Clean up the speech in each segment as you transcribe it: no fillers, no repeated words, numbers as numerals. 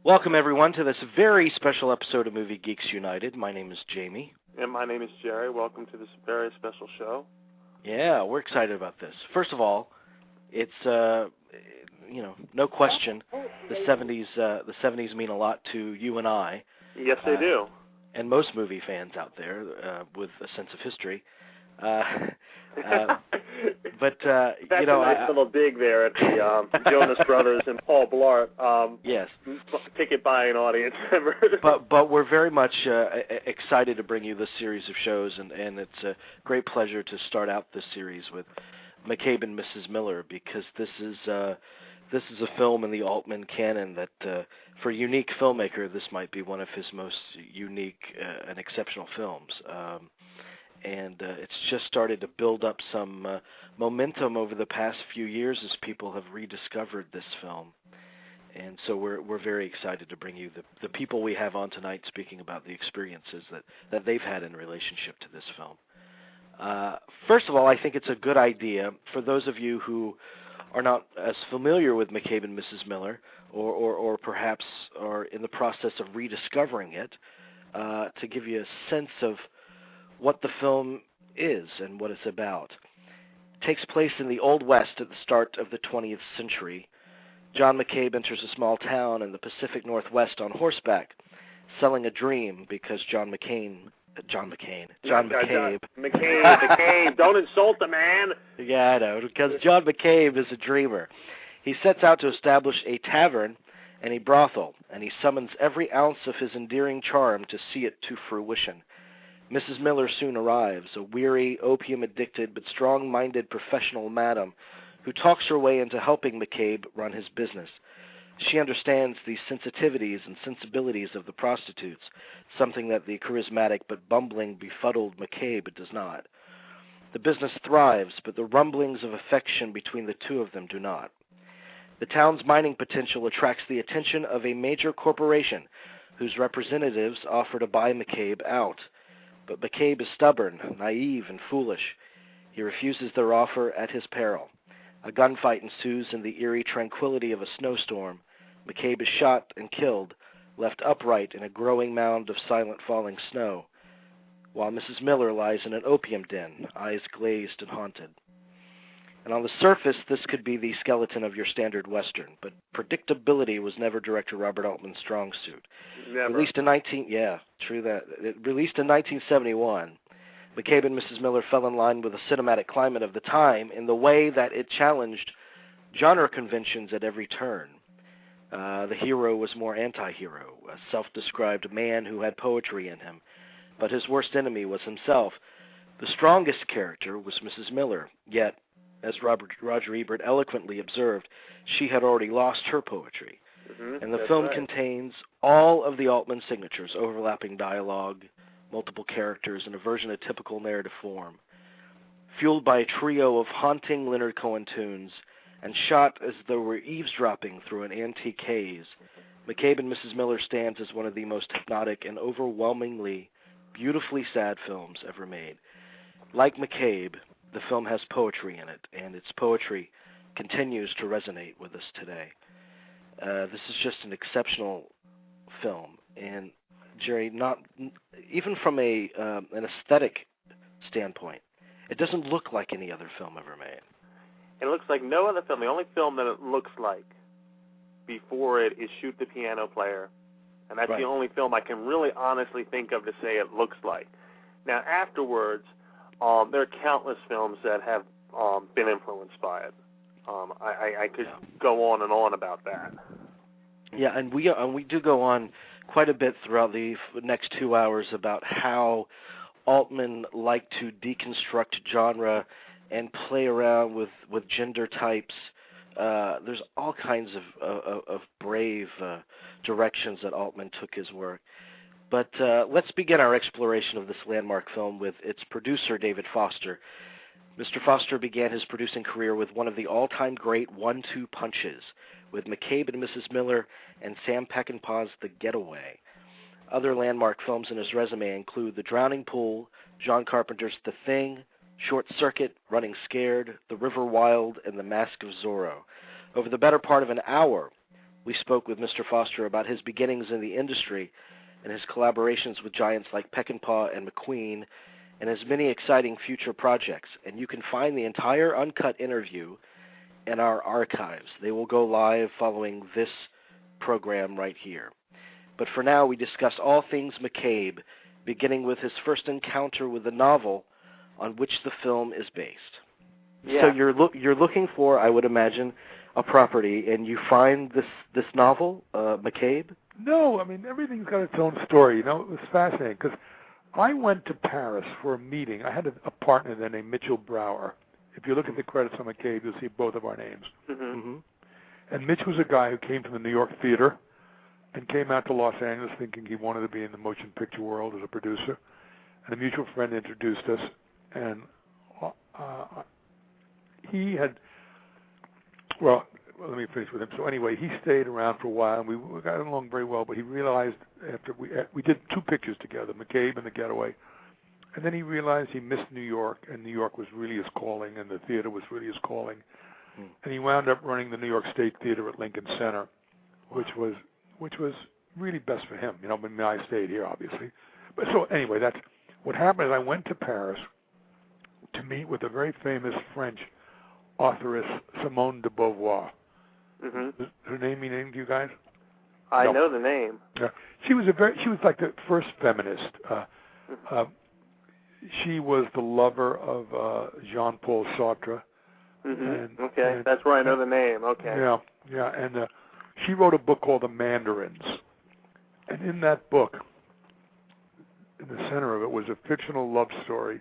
Welcome, everyone, to this very special episode of Movie Geeks United. My name is Jamie. And my name is Jerry. Welcome to this very special show. Yeah, we're excited about this. First of all, it's, no question, the 70s mean a lot to you and I. Yes, they do. And most movie fans out there with a sense of history. That's a nice little dig there at the Jonas Brothers and Paul Blart. Yes. Ticket buying audience. but we're very much excited to bring you this series of shows, and it's a great pleasure to start out this series with McCabe and Mrs. Miller, because this is a film in the Altman canon that, for a unique filmmaker, this might be one of his most unique and exceptional films. And it's just started to build up some momentum over the past few years as people have rediscovered this film. And so we're very excited to bring you the people we have on tonight speaking about the experiences that they've had in relationship to this film. First of all, I think it's a good idea for those of you who are not as familiar with McCabe and Mrs. Miller, or perhaps are in the process of rediscovering it, to give you a sense of what the film is and what it's about. It takes place in the Old West at the start of the 20th century. John McCabe enters a small town in the Pacific Northwest on horseback, selling a dream because John McCabe, don't insult the man. Yeah, I know, because John McCabe is a dreamer. He sets out to establish a tavern and a brothel, and he summons every ounce of his endearing charm to see it to fruition. Mrs. Miller soon arrives, a weary, opium-addicted but strong-minded professional madam who talks her way into helping McCabe run his business. She understands the sensitivities and sensibilities of the prostitutes, something that the charismatic but bumbling, befuddled McCabe does not. The business thrives, but the rumblings of affection between the two of them do not. The town's mining potential attracts the attention of a major corporation whose representatives offer to buy McCabe out. But McCabe is stubborn, naive, and foolish. He refuses their offer at his peril. A gunfight ensues in the eerie tranquility of a snowstorm. McCabe is shot and killed, left upright in a growing mound of silent falling snow, while Mrs. Miller lies in an opium den, eyes glazed and haunted. And on the surface, this could be the skeleton of your standard Western, but predictability was never director Robert Altman's strong suit. Never. Released in 1971, McCabe and Mrs. Miller fell in line with the cinematic climate of the time in the way that it challenged genre conventions at every turn. The hero was more anti-hero, a self-described man who had poetry in him, but his worst enemy was himself. The strongest character was Mrs. Miller, yet, as Roger Ebert eloquently observed, she had already lost her poetry. And the film contains all of the Altman signatures, overlapping dialogue, multiple characters, and a version of typical narrative form. Fueled by a trio of haunting Leonard Cohen tunes, and shot as though we're eavesdropping through an antique haze, McCabe and Mrs. Miller stands as one of the most hypnotic and overwhelmingly beautifully sad films ever made. Like McCabe, the film has poetry in it, and its poetry continues to resonate with us today. This is just an exceptional film, and Jerry, not even from an aesthetic standpoint, it doesn't look like any other film ever made. It looks like no other film. The only film that it looks like before it is Shoot the Piano Player, and that's the only film I can really honestly think of to say it looks like. Now, afterwards, there are countless films that have been influenced by it. I could go on and on about that. Yeah, and we do go on quite a bit throughout the next 2 hours about how Altman liked to deconstruct genre and play around with gender types. There's all kinds of brave directions that Altman took his work. But let's begin our exploration of this landmark film with its producer, David Foster. Mr. Foster began his producing career with one of the all-time great 1-2 punches, with McCabe and Mrs. Miller and Sam Peckinpah's The Getaway. Other landmark films in his resume include The Drowning Pool, John Carpenter's The Thing, Short Circuit, Running Scared, The River Wild, and The Mask of Zorro. Over the better part of an hour, We spoke with Mr. Foster about his beginnings in the industry and his collaborations with giants like Peckinpah and McQueen and his many exciting future projects. And you can find the entire uncut interview in our archives. They will go live following this program right here. But for now, we discuss all things McCabe, beginning with his first encounter with the novel on which the film is based. Yeah. So you're looking for, I would imagine, a property, and you find this novel, McCabe? No, I mean, everything's got its own story. You know, it was fascinating because I went to Paris for a meeting. I had a partner there named Mitchell Brower. If you look at the credits on McCabe, you'll see both of our names. Mm-hmm. Mm-hmm. And Mitch was a guy who came from the New York theater and came out to Los Angeles thinking he wanted to be in the motion picture world as a producer. And a mutual friend introduced us, and he had, well, let me finish with him. So anyway, he stayed around for a while, and we got along very well, but he realized after we did 2 pictures together, McCabe and The Getaway, and then he realized he missed New York, and New York was really his calling, and the theater was really his calling. And he wound up running the New York State Theater at Lincoln Center, which was really best for him. You know, I mean, I stayed here, obviously. But so anyway, that's what happened. Is I went to Paris to meet with a very famous French authoress, Simone De Beauvoir. Mm-hmm. Does her name mean anything to you guys? I No. know the name. Yeah. She was like the first feminist. She was the lover of Jean-Paul Sartre. Mm-hmm. Okay, that's where I know the name. Okay. Yeah, and she wrote a book called The Mandarins. And in that book, in the center of it was a fictional love story.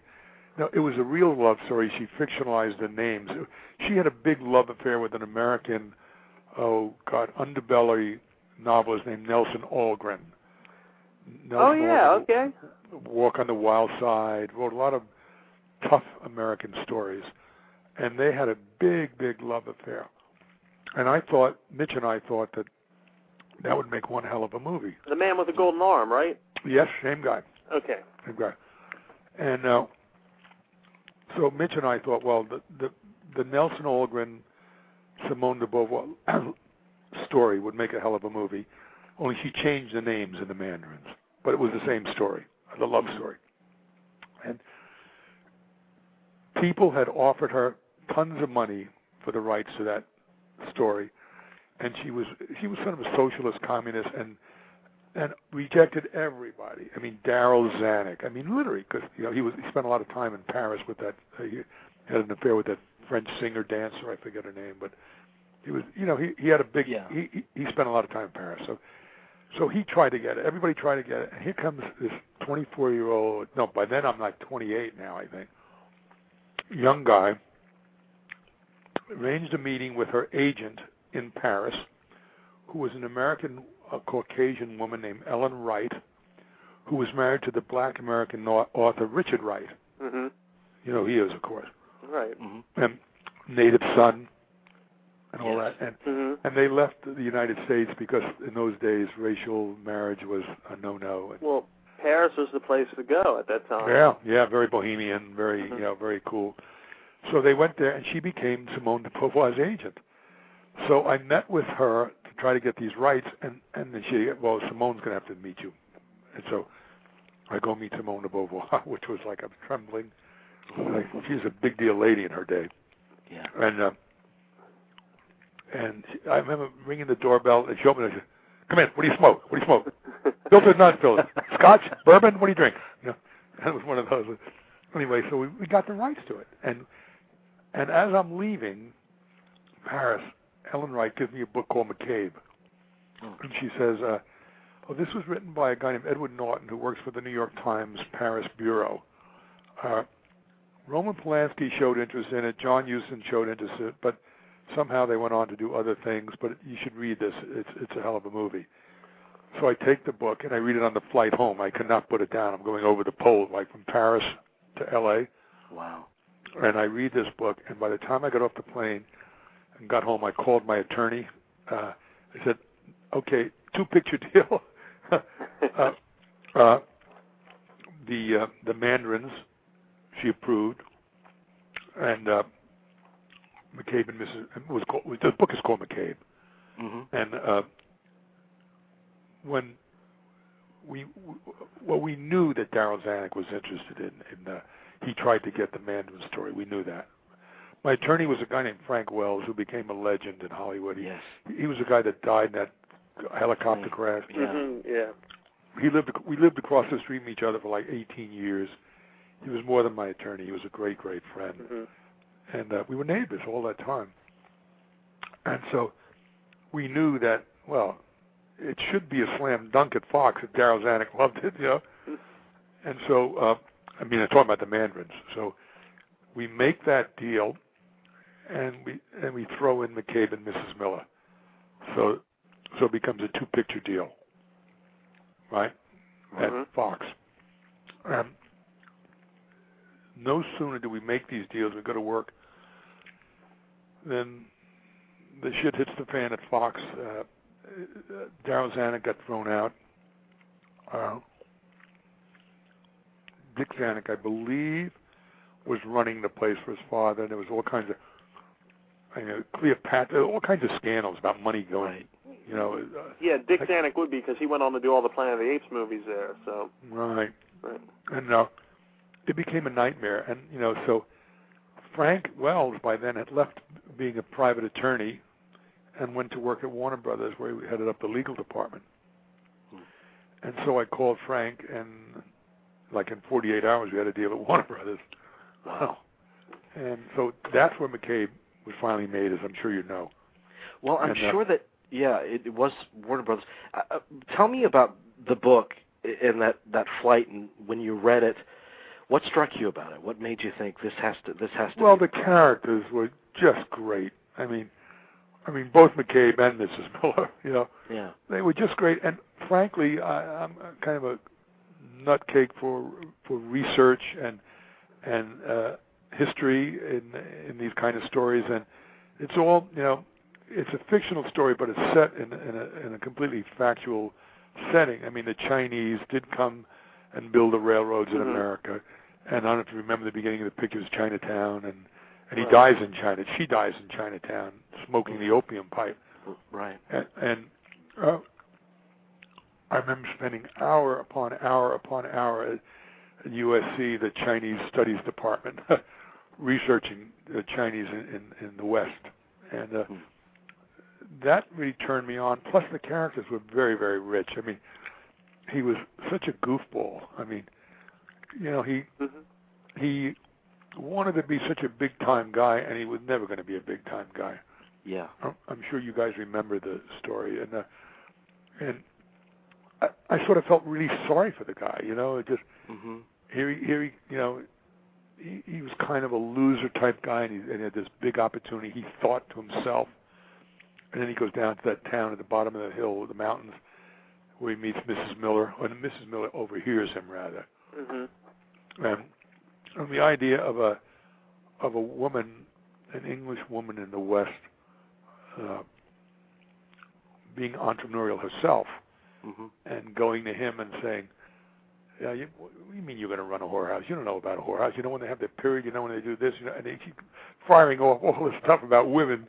No, it was a real love story. She fictionalized the names. She had a big love affair with an American, underbelly novelist named Nelson Algren. Okay. Walk on the Wild Side, wrote a lot of tough American stories. And they had a big, big love affair. And Mitch and I thought that would make one hell of a movie. The Man with the Golden Arm, right? Yes, same guy. Okay. Same guy. And so Mitch and I thought, well, the Nelson Algren, Simone de Beauvoir story would make a hell of a movie, only she changed the names in The Mandarins. But it was the same story, the love story. And people had offered her tons of money for the rights to that story, and she was sort of a socialist communist and rejected everybody. I mean, Darryl Zanuck. I mean, literally, because he spent a lot of time in Paris with that. He had an affair with that French singer dancer. I forget her name, but he was he had a big. Yeah. He spent a lot of time in Paris, so he tried to get it. Everybody tried to get it, and here comes this 24-year-old. No, by then I'm like 28 now, I think. Young guy arranged a meeting with her agent in Paris, who was an American Caucasian woman named Ellen Wright, who was married to the black American author Richard Wright. Mm-hmm. You know who he is, of course. Right. Mm-hmm. And native son and all Yes. that. And they left the United States because in those days racial marriage was a no-no. Well, Paris was the place to go at that time. Yeah, very bohemian, very very cool. So they went there, and she became Simone de Beauvoir's agent. So I met with her to try to get these rights, and then Simone's going to have to meet you. And so I go meet Simone de Beauvoir, which was like I'm trembling. Like, she's a big deal lady in her day. Yeah. And I remember ringing the doorbell, and she opened it and said, "Come in. What do you smoke? What do you smoke? Filtered, non-filtered. Scotch, bourbon. What do you drink?" That was one of those. Anyway, so we got the rights to it, and as I'm leaving Paris, Ellen Wright gives me a book called McCabe, and she says, this was written by a guy named Edward Norton who works for the New York Times Paris bureau. Roman Polanski showed interest in it. John Huston showed interest in it, but somehow they went on to do other things. But you should read this. It's a hell of a movie. So I take the book and I read it on the flight home. I could not put it down. I'm going over the pole, like from Paris to L.A. Wow. And I read this book, and by the time I got off the plane and got home, I called my attorney. I said, "Okay, 2-picture deal." The Mandarins, she approved, and McCabe and Mrs. The book is called McCabe, Mm-hmm. And when we knew that Darryl Zanuck was interested in he tried to get the Mandarin story. We knew that. My attorney was a guy named Frank Wells, who became a legend in Hollywood. He was a guy that died in that helicopter crash. Yeah. Mm-hmm. Yeah. We lived across the street from each other for like 18 years. He was more than my attorney. He was a great, great friend. Mm-hmm. And we were neighbors all that time. And so we knew that, well, it should be a slam dunk at Fox if Darryl Zanuck loved it, you know. And so, I'm talking about the Mandarins. So we make that deal, and we throw in McCabe and Mrs. Miller. So it becomes a 2-picture deal, right, at Fox. No sooner do we make these deals, we go to work, then the shit hits the fan at Fox. Darryl Zanuck got thrown out. Dick Zanuck, I believe, was running the place for his father, and there was all kinds of, Cleopatra, all kinds of scandals about money going, Right. you know. Yeah, Dick Zanuck would be, because he went on to do all the Planet of the Apes movies there. So. Right. Right. And it became a nightmare, and so Frank Wells by then had left being a private attorney and went to work at Warner Brothers, where he headed up the legal department. And so I called Frank, and like in 48 hours, we had a deal at Warner Brothers. Wow. And so that's where McCabe was finally made, as I'm sure you know. Well, I'm sure that, it was Warner Brothers. Tell me about the book and that flight, and when you read it, what struck you about it? What made you think this has to Well, be the characters were just great. I mean, both McCabe and Mrs. Miller, you know. Yeah. They were just great. And frankly, I'm kind of a nutcake for research and history in these kind of stories, and it's all, it's a fictional story, but it's set in a completely factual setting. I mean, the Chinese did come and build the railroads in America, and I don't know if you remember the beginning of the picture is Chinatown, and he dies in China. She dies in Chinatown, smoking the opium pipe. Right. And I remember spending hour upon hour at USC, the Chinese Studies Department, researching the Chinese in the West, and that really turned me on. Plus, the characters were very, very rich. I mean, he was such a goofball. I mean, he wanted to be such a big-time guy, and he was never going to be a big-time guy. Yeah. I'm sure you guys remember the story, and I sort of felt really sorry for the guy. It just here he was kind of a loser type guy, and he had this big opportunity. He thought to himself, and then he goes down to that town at the bottom of the hill, the mountains, where he meets Mrs. Miller, or Mrs. Miller overhears him rather. And the idea of a woman, an English woman in the West, being entrepreneurial herself, and going to him and saying, "Yeah, what do you mean you're going to run a whorehouse? You don't know about a whorehouse. You know when they have their period. You know when they do this. And they keep firing off all this stuff about women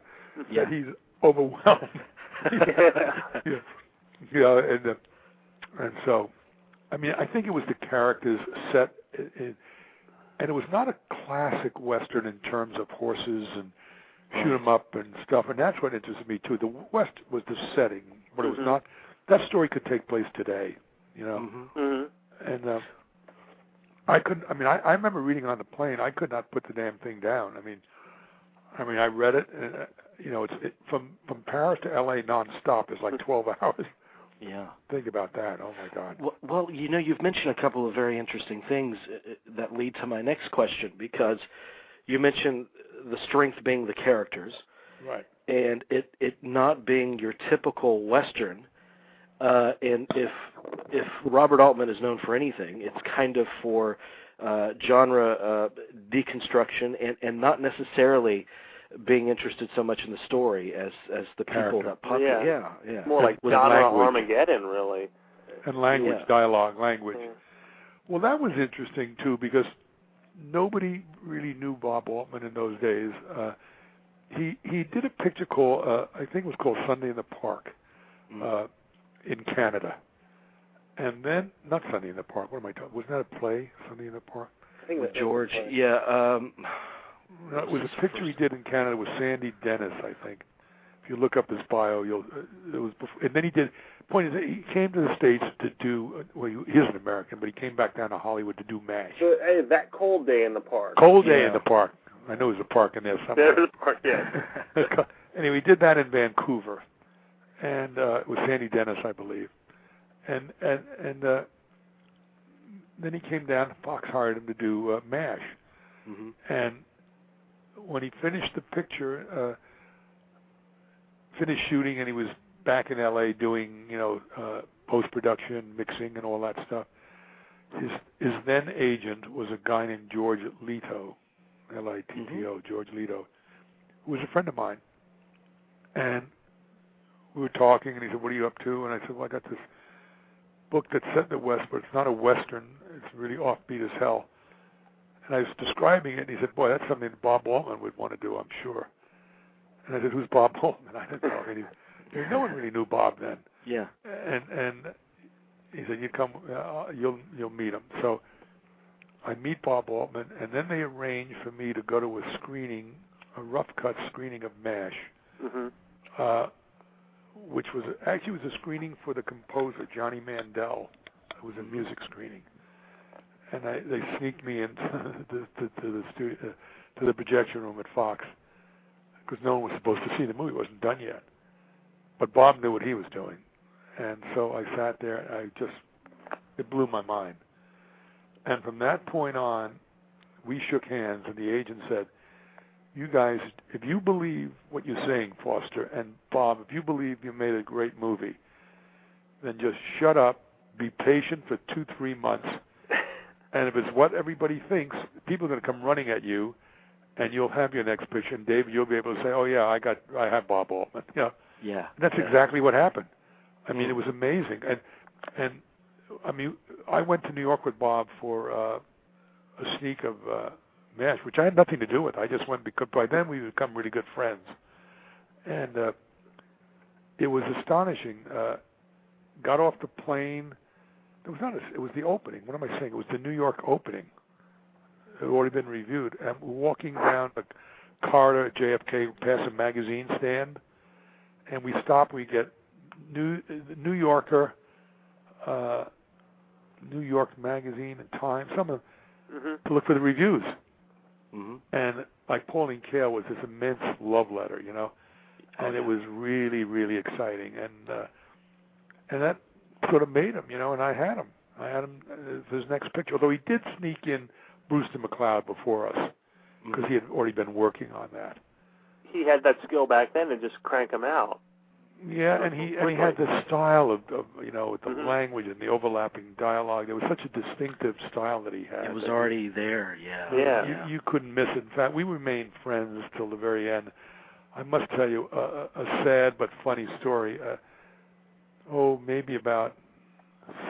that he's overwhelmed." And so, I mean, I think it was the characters set in, and it was not a classic Western in terms of horses and shoot 'em up and stuff, and that's what interested me too. The West was the setting, but it was not. That story could take place today, And I couldn't. I mean, I remember reading on the plane. I could not put the damn thing down. I mean, I read it, and it's from Paris to L.A. nonstop. It's like 12 hours. Yeah. Think about that. Oh my God. Well, you've mentioned a couple of very interesting things that lead to my next question, because you mentioned the strength being the characters, right, and it not being your typical Western. And if Robert Altman is known for anything, it's kind of for genre deconstruction and not necessarily being interested so much in the story as the people that pop. Yeah. More like genre Armageddon, really. And language, dialogue, language. Yeah. Well, that was interesting too, because nobody really knew Bob Altman in those days. he did a picture called, I think it was called Sunday in the Park, in Canada. And then, not Sunday in the Park, what am I talking? Wasn't that a play, Sunday in the Park? I think with George, yeah. No, it was a picture he did in Canada with Sandy Dennis, I think. If you look up his bio, it was before, and then he did. Point is, he came to the States to do. Well, he is an American, but he came back down to Hollywood to do MASH. So, hey, that Cold Day in the Park. Cold Day in the Park. I know there's a park in there somewhere. There's a park, yeah. Anyway, he did that in Vancouver, and with Sandy Dennis, I believe, and then he came down. Fox hired him to do MASH, and when he finished the picture, finished shooting, and he was back in L.A. doing, post-production, mixing, and all that stuff. His then agent was a guy named George Leto, L-I-T-T-O, George Leto, who was a friend of mine. And we were talking, and he said, "What are you up to?" And I said, "Well, I got this book that's set in the West, but it's not a Western. It's really offbeat as hell." And I was describing it, and he said, "Boy, that's something that Bob Altman would want to do, I'm sure." And I said, "Who's Bob Altman?" I didn't know any. No one really knew Bob then. Yeah. And he said, "You come, you'll meet him." So I meet Bob Altman, and then they arrange for me to go to a screening, a rough cut screening of MASH, which was actually a screening for the composer Johnny Mandel. It was a music screening, and they sneaked me into the studio, to the projection room at Fox, because no one was supposed to see the movie. It wasn't done yet. But Bob knew what he was doing. And so I sat there, and it blew my mind. And from that point on, we shook hands, and the agent said, "You guys, if you believe what you're saying, Foster, and Bob, if you believe you made a great movie, then just shut up, be patient for 2-3 months, and if it's what everybody thinks, people are going to come running at you, and you'll have your next picture, and David, you'll be able to say, 'Oh yeah, I have Bob Altman.'" Yeah. And that's exactly what happened. I mean, it was amazing. And I mean, I went to New York with Bob for a sneak of MASH, which I had nothing to do with. I just went because by then we had become really good friends. And it was astonishing. Got off the plane. It was the opening. What am I saying? It was the New York opening. It had already been reviewed. And we're walking down the corridor at JFK past a magazine stand. And we stop. We get New Yorker, New York Magazine, and Time, some of them, to look for the reviews. And like Pauline Kael was this immense love letter, and it was really, really exciting. And that sort of made him, and I had him for his next picture. Although he did sneak in Brewster McCloud before us because he had already been working on that. He had that skill back then to just crank them out. Yeah, and he had the style of with the language and the overlapping dialogue. There was such a distinctive style that he had. It was already there, You couldn't miss it. In fact, we remained friends till the very end. I must tell you a sad but funny story. Maybe about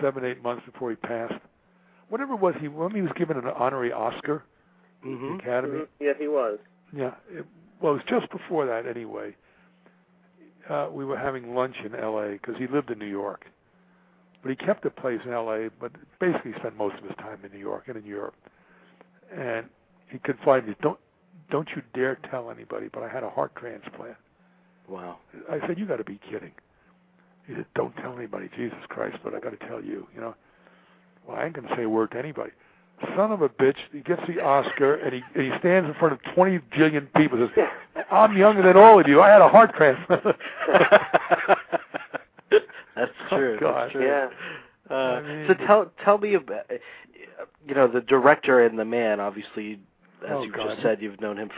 7-8 months before he passed. Whatever it was, when he was given an honorary Oscar, the Academy. Yeah, he was. Yeah, it was just before that anyway. We were having lunch in L.A. because he lived in New York. But he kept a place in L.A., but basically spent most of his time in New York and in Europe. And he confided me, don't you dare tell anybody, but I had a heart transplant. Wow. I said, "You got to be kidding." He said, "Don't tell anybody, Jesus Christ, but I got to tell you, Well, I ain't going to say a word to anybody. Son of a bitch, he gets the Oscar, and he stands in front of 20 jillion people and says, "I'm younger than all of you. I had a heart transplant." That's true. God. That's true. Yeah. So tell me about, the director and the man. Obviously, as you just said, you knew him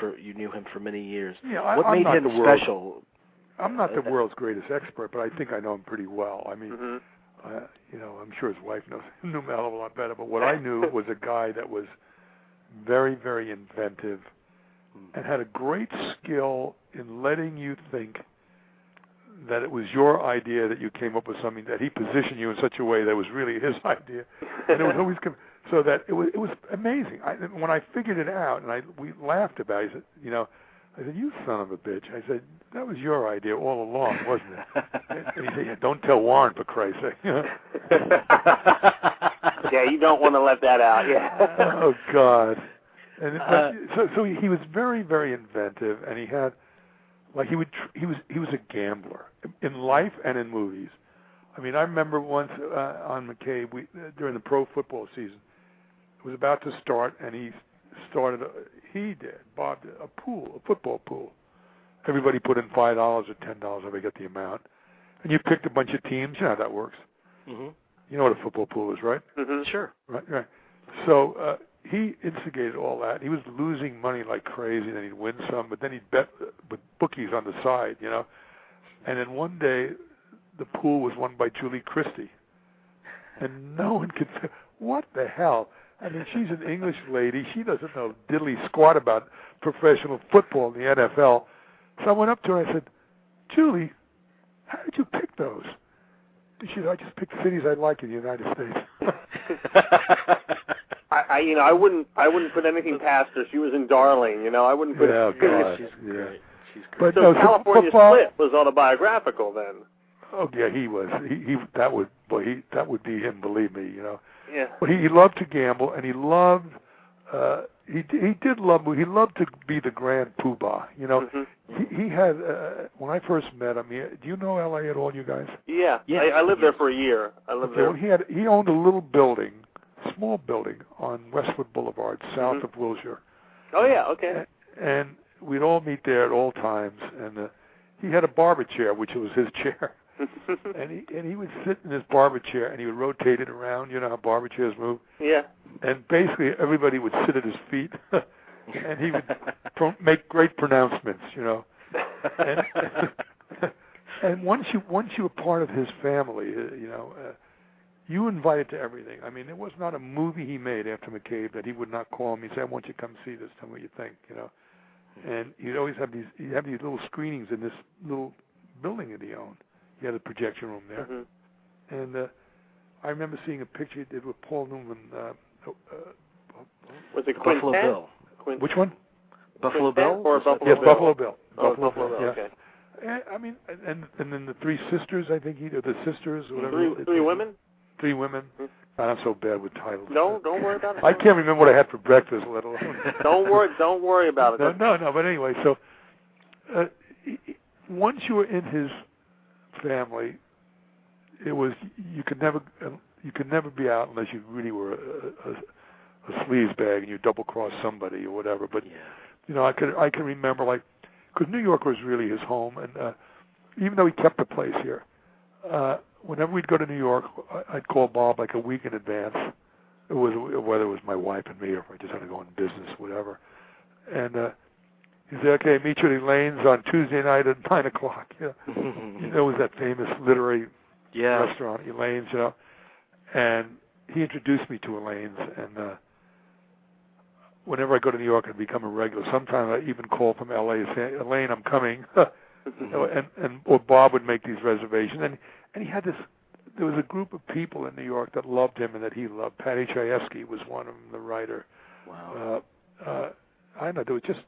for many years. Yeah, what made him special? I'm not the world's greatest expert, but I think I know him pretty well. I mean, I'm sure his wife knew him a hell of a lot better. But what I knew was a guy that was very, very inventive and had a great skill in letting you think that it was your idea, that you came up with something, that he positioned you in such a way that was really his idea. And it was always so that it was amazing. When I figured it out, and we laughed about it, he said, I said, you son of a bitch. I said, that was your idea all along, wasn't it? And he said, yeah, don't tell Warren, for Christ's sake. Yeah, you don't want to let that out. Yeah. Oh, God. And so he was very, very inventive, and he had, like, he was a gambler in life and in movies. I mean, I remember once on McCabe, during the pro football season, it was about to start, and Bob did a football pool. Everybody put in $5 or $10 if they get the amount, and you picked a bunch of teams. You know how that works. Mm-hmm. You know what a football pool is, right? Mm-hmm. Sure. Right. So he instigated all that. He was losing money like crazy, and then he'd win some, but then he'd bet with bookies on the side, you know. And then one day, the pool was won by Julie Christie, and no one could say, what the hell? I mean, she's an English lady. She doesn't know diddly squat about professional football in the NFL. So I went up to her and I said, Julie, how did you pick those? And she said, I just picked cities I like in the United States. I wouldn't put anything past her. She was in Darling, you know. I wouldn't put God. She's great. She's But great. so California Split was autobiographical then. Oh yeah, he was. That would be him. Believe me, you know. Yeah. But he loved to gamble, and he loved. He loved to be the grand poobah. You know. Mm-hmm. He had. When I first met him, do you know L.A. at all, you guys? Yeah. I lived there for a year. There. Well, he owned a little building, small building on Westwood Boulevard, south of Wilshire. Oh yeah. Okay. And we'd all meet there at all times, and he had a barber chair, which was his chair. and he would sit in his barber chair, and he would rotate it around. You know how barber chairs move? Yeah. And basically, everybody would sit at his feet, and he would make great pronouncements, you know. And once you were part of his family, you know, you invited to everything. I mean, there was not a movie he made after McCabe that he would not call me and say, I want you to come see this, tell me what you think, you know. And he'd always have these little screenings in this little building that he owned. He had a projection room there. Mm-hmm. And I remember seeing a picture he did with Paul Newman. Was it Buffalo Bill? Which one? Buffalo Bill? Or Buffalo Yes, Bill? Buffalo Bill. Buffalo Bill, yeah. Okay. I mean, and then the three sisters, I think the sisters, or whatever. Three women? 3 women. Mm-hmm. I'm so bad with titles. No, don't worry about it. I can't remember what I had for breakfast, let alone. Don't worry about it. No. But anyway, so once you were in his family, it was you could never be out unless you really were a sleazebag and you double cross somebody or whatever. But you know, I can remember, like, because New York was really his home, and even though he kept a place here, whenever we'd go to New York, I'd call Bob like a week in advance. Whether it was my wife and me, or if I just had to go on business, whatever. And he'd say, "Okay, meet you at Elaine's on Tuesday night at 9 o'clock." You know, it was that famous literary restaurant, Elaine's. You know, and he introduced me to Elaine's, and whenever I go to New York, I'd become a regular. Sometimes I even call from L.A. and say, "Elaine, I'm coming," or Bob would make these reservations, and he had this. There was a group of people in New York that loved him and that he loved. Patty Chayefsky was one of them, the writer. Wow. I don't know. There was just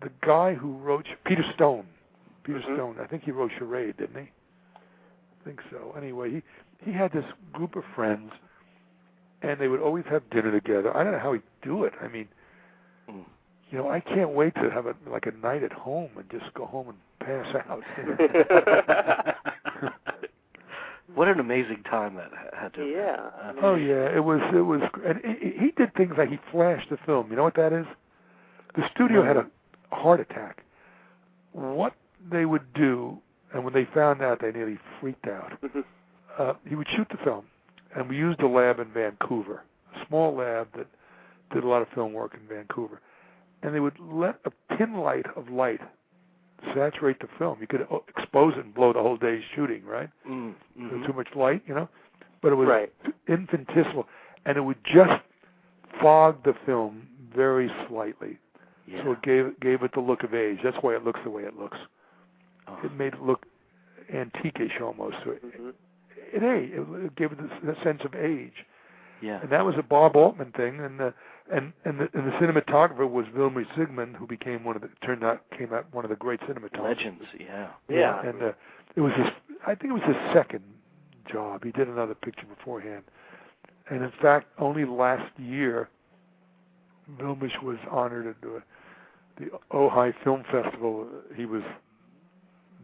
the guy who wrote Peter Stone. Stone. I think he wrote Charade, didn't he? I think so. Anyway, he had this group of friends, and they would always have dinner together. I don't know how he'd do it. I mean, you know, I can't wait to have a night at home and just go home and pass out. What an amazing time that had to have been. Yeah. Oh yeah, it was, and he did things like he flashed the film. You know what that is? The studio had a heart attack. What they would do, and when they found out, they nearly freaked out. He would shoot the film, and we used a lab in Vancouver, a small lab that did a lot of film work in Vancouver, and they would let a pin light of light saturate the film. You could expose it and blow the whole day's shooting, right? Too much light, you know? But it was infinitesimal, and it would just fog the film very slightly. Yeah. So it gave it the look of age. That's why it looks the way it looks. It made it look antique-ish almost. It gave it the sense of age. Yeah. And that was a Bob Altman thing, and the cinematographer was Wilmer Sigmund, who came one of the great cinematographers. Legends, yeah. Yeah. And it was I think it was his second job. He did another picture beforehand. And in fact, only last year, Wilmish was honored at the Ojai Film Festival.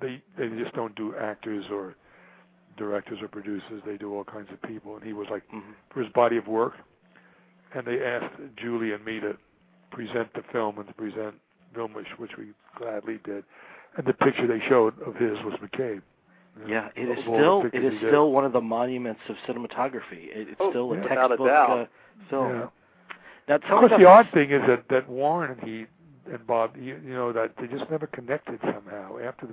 They just don't do actors or directors or producers. They do all kinds of people. And he was like, for his body of work. And they asked Julie and me to present the film and to present Wilmish, which we gladly did. And the picture they showed of his was McCabe. Yeah, it is still one of the monuments of cinematography. It's still a textbook film. Yeah. Now, of course, the odd thing is that Warren and Bob, that they just never connected somehow. After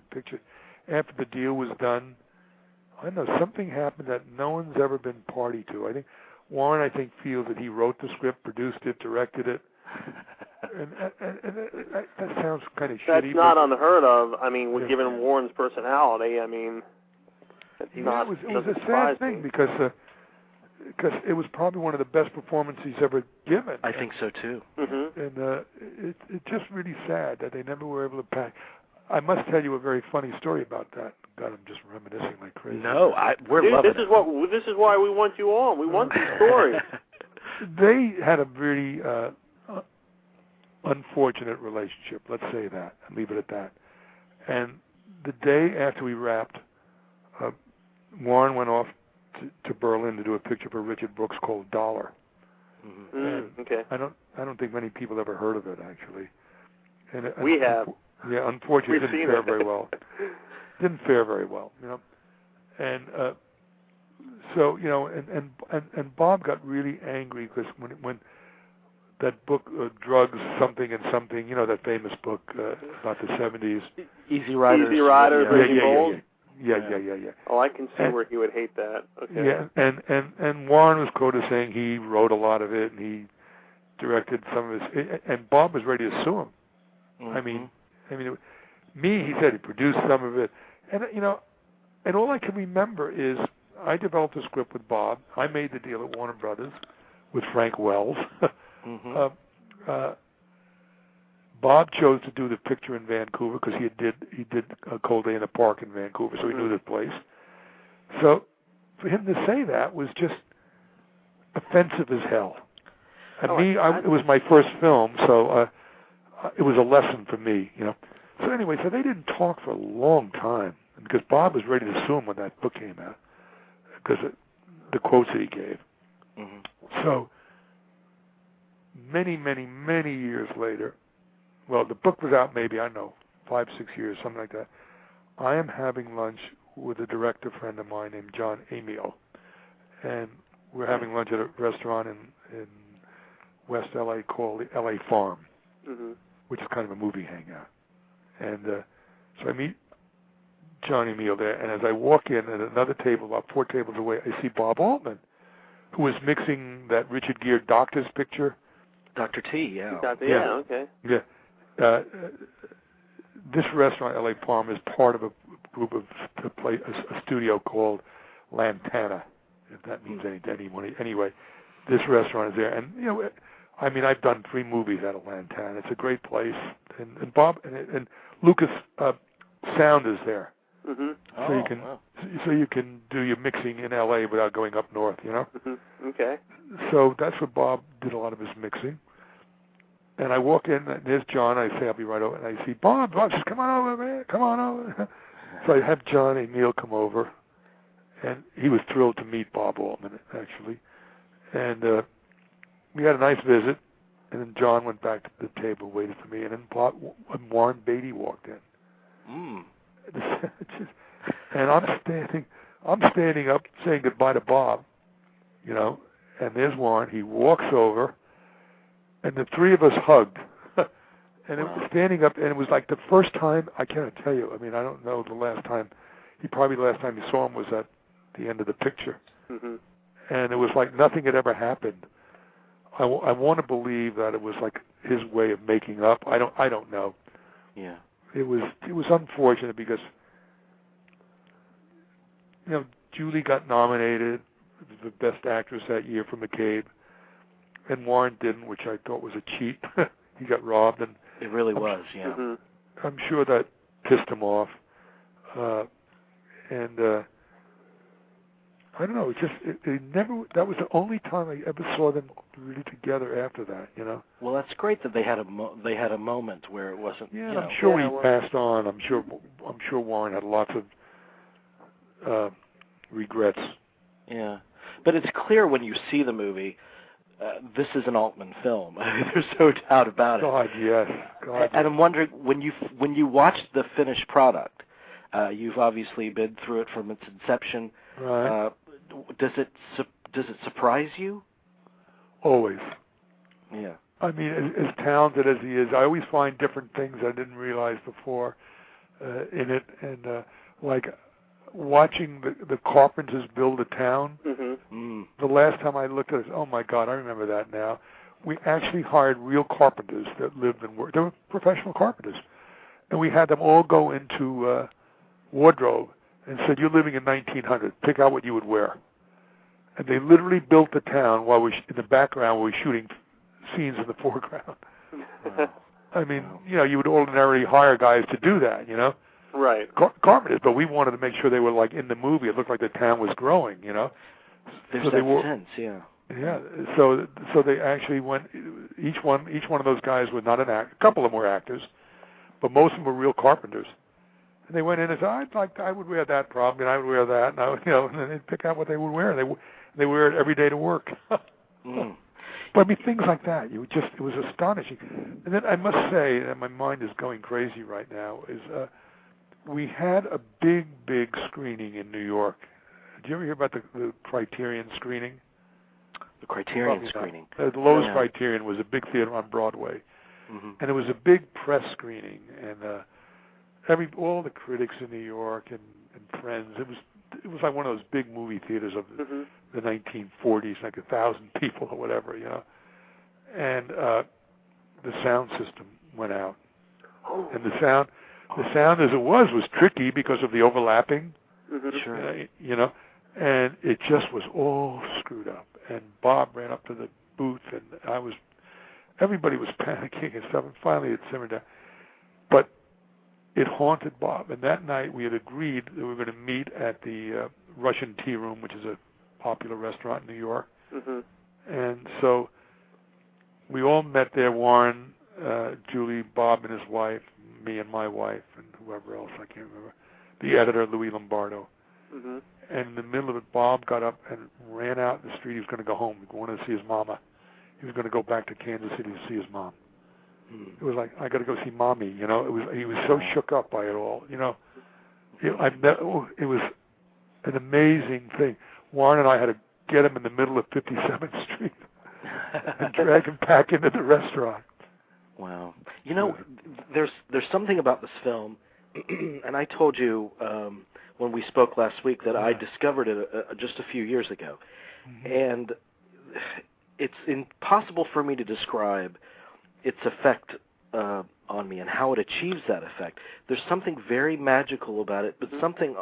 the deal was done, I don't know, something happened that no one's ever been party to. I think Warren, feels that he wrote the script, produced it, directed it. and that sounds kind of shitty. That's not unheard of. Given Warren's personality, it's not. It was a sad thing because it was probably one of the best performances he's ever given. I think so too. Mm-hmm. And it's just really sad that they never were able to pack. I must tell you a very funny story about that. God, I'm just reminiscing like crazy. No, we're loving it. This is why we want you on. We want these stories. They had a really unfortunate relationship. Let's say that and leave it at that. And the day after we wrapped, Warren went off to Berlin to do a picture for Richard Brooks called Dollar. Mm-hmm. Okay. I don't think many people ever heard of it actually. And we have. Yeah, unfortunately, it didn't fare very well. Didn't fare very well, And so, and Bob got really angry because when that book, Drugs, Something and Something, that famous book about the 70s. Easy Riders. Yeah. Oh, I can see where he would hate that. Okay. Yeah, and Warren was quoted saying he wrote a lot of it and he directed some of his, and Bob was ready to sue him. Mm-hmm. He said he produced some of it, and and all I can remember is I developed a script with Bob. I made the deal at Warner Brothers with Frank Wells. Mm-hmm. Bob chose to do the picture in Vancouver because he did A Cold Day in the Park in Vancouver, so he knew the place. So for him to say that was just offensive as hell. And it was my first film, so it was a lesson for me, So anyway, they didn't talk for a long time because Bob was ready to sue him when that book came out because of the quotes that he gave. Mm-hmm. So many, many, many years later, well, the book was out maybe, 5, 6 years, something like that. I am having lunch with a director friend of mine named John Amiel, and we're having lunch at a restaurant in West LA called the LA Farm, which is kind of a movie hangout. And so I meet Johnny Meal there, and as I walk in at another table about 4 tables away, I see Bob Altman, who was mixing that Richard Gere Doctor's picture. Dr. T, yeah. Okay. Yeah. This restaurant, LA Farm, is part of a group of a studio called Lantana, if that means anyone. Anyway, this restaurant is there, and I've done 3 movies out of Lantana. It's a great place, and Bob and Lucas Sound is there, so you can do your mixing in LA without going up north, Okay. So that's where Bob did a lot of his mixing. And I walk in, and there's John. I say, I'll be right over. And I see Bob says, come on over, man. Come on over. So I have John Amiel come over. And he was thrilled to meet Bob Altman, actually. And we had a nice visit. And then John went back to the table, waited for me. And then Warren Beatty walked in. And I'm standing up saying goodbye to Bob, And there's Warren. He walks over. And the 3 of us hugged, and it was standing up, and it was like the first time, I cannot tell you, I don't know the last time you saw him was at the end of the picture. And it was like nothing had ever happened. I want to believe that it was like his way of making up. I don't know. Yeah. It was unfortunate because, Julie got nominated, the Best Actress that year for McCabe, and Warren didn't, which I thought was a cheat. He got robbed, and it really was. Yeah, I'm sure that pissed him off, I don't know. It never. That was the only time I ever saw them really together after that. Well, that's great that they had a moment where it wasn't. Yeah, I'm sure he passed on. I'm sure Warren had lots of regrets. Yeah, but it's clear when you see the movie, this is an Altman film. There's no doubt about it. God, yes. And I'm wondering, when you watch the finished product, you've obviously been through it from its inception. Right. Does it surprise you? Always. Yeah. I mean, as talented as he is, I always find different things I didn't realize before in it, and like watching the carpenters build a town. The last time I looked at it, oh my God, I remember that now. We actually hired real carpenters that lived and worked. They were professional carpenters, and we had them all go into wardrobe and said, "You're living in 1900. Pick out what you would wear." And they literally built the town while in the background we were shooting scenes in the foreground. I mean, you would ordinarily hire guys to do that, Right. Carpenters, but we wanted to make sure they were like in the movie. It looked like the town was growing, There's so that sense, yeah. Yeah, so they actually went. Each one of those guys was not an actor. A couple of them were actors, but most of them were real carpenters. And they went in and said, I would wear that probably, and I would wear that, and then they'd pick out what they would wear. They wear it every day to work. But I mean, things like that. It was astonishing. And then I must say, and my mind is going crazy right now, is we had a big screening in New York. Did you ever hear about the Criterion screening? The Criterion screening. The Lowe's Criterion was a big theater on Broadway, and it was a big press screening, and all the critics in New York and friends. It was like one of those big movie theaters of the 1940s, like 1,000 people or whatever, And the sound system went out, and the sound as it was tricky because of the overlapping, and it just was all screwed up. And Bob ran up to the booth, and everybody was panicking and stuff, and finally it simmered down. But it haunted Bob, and that night we had agreed that we were going to meet at the Russian Tea Room, which is a popular restaurant in New York. And so we all met there, Warren, Julie, Bob and his wife, me and my wife, and whoever else, I can't remember, the editor, Louis Lombardo. And in the middle of it, Bob got up and ran out in the street. He was going to go home. He wanted to see his mama. He was going to go back to Kansas City to see his mom. It was like, I got to go see Mommy. He was so shook up by it all. It was an amazing thing. Warren and I had to get him in the middle of 57th Street and drag him back into the restaurant. Wow. There's something about this film, and I told you when we spoke last week that I discovered it just a few years ago, and it's impossible for me to describe its effect on me and how it achieves that effect. There's something very magical about it, but something